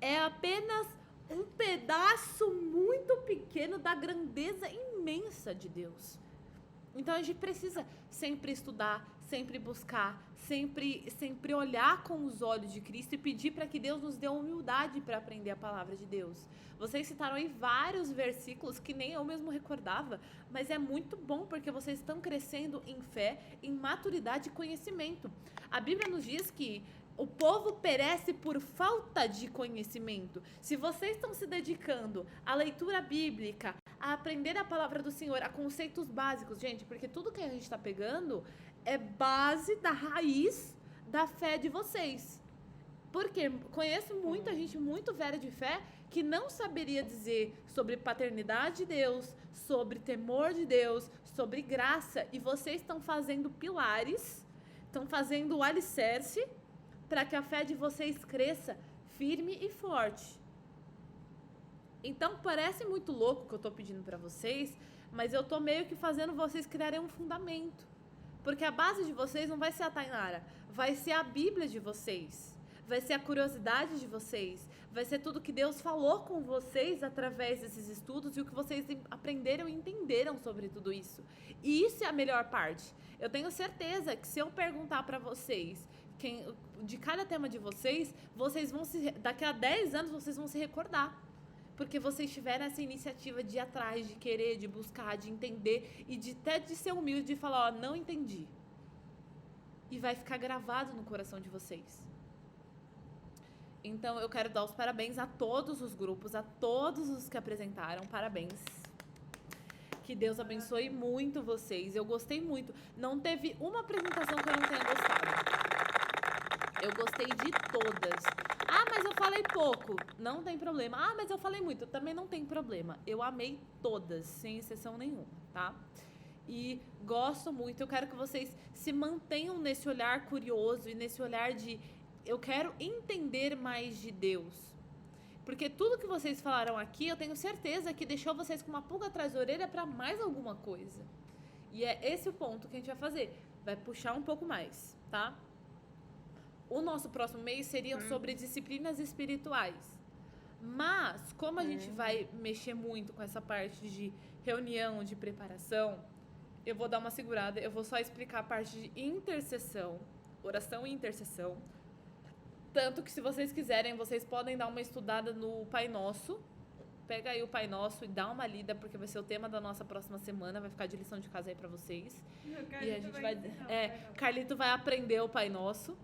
é apenas um pedaço muito pequeno da grandeza imensa de Deus. Então, a gente precisa sempre estudar, sempre buscar, sempre olhar com os olhos de Cristo e pedir para que Deus nos dê humildade para aprender a palavra de Deus. Vocês citaram aí vários versículos que nem eu mesmo recordava, mas é muito bom porque vocês estão crescendo em fé, em maturidade e conhecimento. A Bíblia nos diz que o povo perece por falta de conhecimento. Se vocês estão se dedicando à leitura bíblica, a aprender a palavra do Senhor, a conceitos básicos, gente, porque tudo que a gente está pegando é base da raiz da fé de vocês. Porque conheço muita gente muito velha de fé que não saberia dizer sobre paternidade de Deus, sobre temor de Deus, sobre graça. E vocês estão fazendo pilares, estão fazendo o alicerce para que a fé de vocês cresça firme e forte. Então parece muito louco o que eu tô pedindo para vocês, mas eu tô meio que fazendo vocês criarem um fundamento. Porque a base de vocês não vai ser a Tainara, vai ser a Bíblia de vocês. Vai ser a curiosidade de vocês, vai ser tudo que Deus falou com vocês através desses estudos e o que vocês aprenderam e entenderam sobre tudo isso. E isso é a melhor parte. Eu tenho certeza que se eu perguntar para vocês de cada tema de vocês vão daqui a 10 anos vocês vão se recordar. Porque vocês tiveram essa iniciativa de ir atrás, de querer, de buscar, de entender e até de ser humilde, de falar, ó, não entendi. E vai ficar gravado no coração de vocês. Então, eu quero dar os parabéns a todos os grupos, a todos os que apresentaram. Parabéns. Que Deus abençoe muito vocês. Eu gostei muito. Não teve uma apresentação que eu não tenha gostado. Eu gostei de todas. Ah, mas eu falei pouco. Não tem problema. Ah, mas eu falei muito. Também não tem problema. Eu amei todas, sem exceção nenhuma, tá? E gosto muito. Eu quero que vocês se mantenham nesse olhar curioso e nesse olhar de... Eu quero entender mais de Deus. Porque tudo que vocês falaram aqui, eu tenho certeza que deixou vocês com uma pulga atrás da orelha para mais alguma coisa. E é esse o ponto que a gente vai fazer. Vai puxar um pouco mais, tá? O nosso próximo mês seria sobre disciplinas espirituais. Mas, como a gente vai mexer muito com essa parte de reunião, de preparação, eu vou dar uma segurada. Eu vou só explicar a parte de intercessão, oração e intercessão. Tanto que, se vocês quiserem, vocês podem dar uma estudada no Pai Nosso. Pega aí o Pai Nosso e dá uma lida, porque vai ser o tema da nossa próxima semana. Vai ficar de lição de casa aí pra vocês. E a gente Carlito vai aprender o Pai Nosso.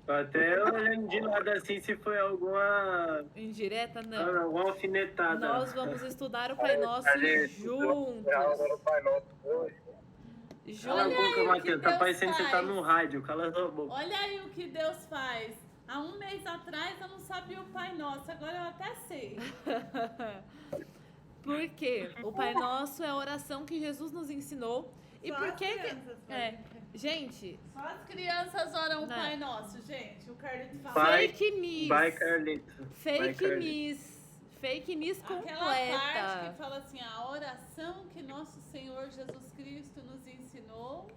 Tô até olhando de lado assim se foi alguma... Indireta, não. Alguma alfinetada. Nós vamos estudar o Pai Nosso juntos. Cala a boca, Matheus. Tá parecendo que você tá no rádio. Cala a sua boca. Olha aí o que Deus faz. Há um mês atrás eu não sabia o Pai Nosso. Agora eu até sei. Por quê? O Pai Nosso é a oração que Jesus nos ensinou. E Só por que Gente, só as crianças oram o Pai Nosso, gente. O Carlito fala. Fake news. Vai, Carlito. Fake news completa. Aquela parte que fala assim, a oração que nosso Senhor Jesus Cristo nos ensinou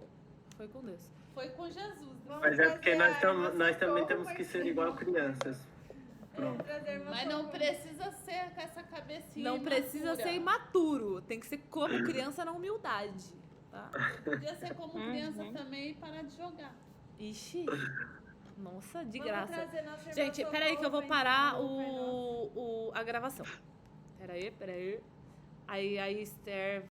foi com Deus. Foi com Jesus. Mas é porque nós também temos que ser igual crianças. Pronto. Mas não precisa ser com essa cabecinha Não precisa ser imaturo. Tem que ser como criança na humildade. Tá? Podia ser como criança também e parar de jogar. Ixi. Nossa, de graça. Gente, peraí que eu vou parar a gravação. Peraí. Aí a Esther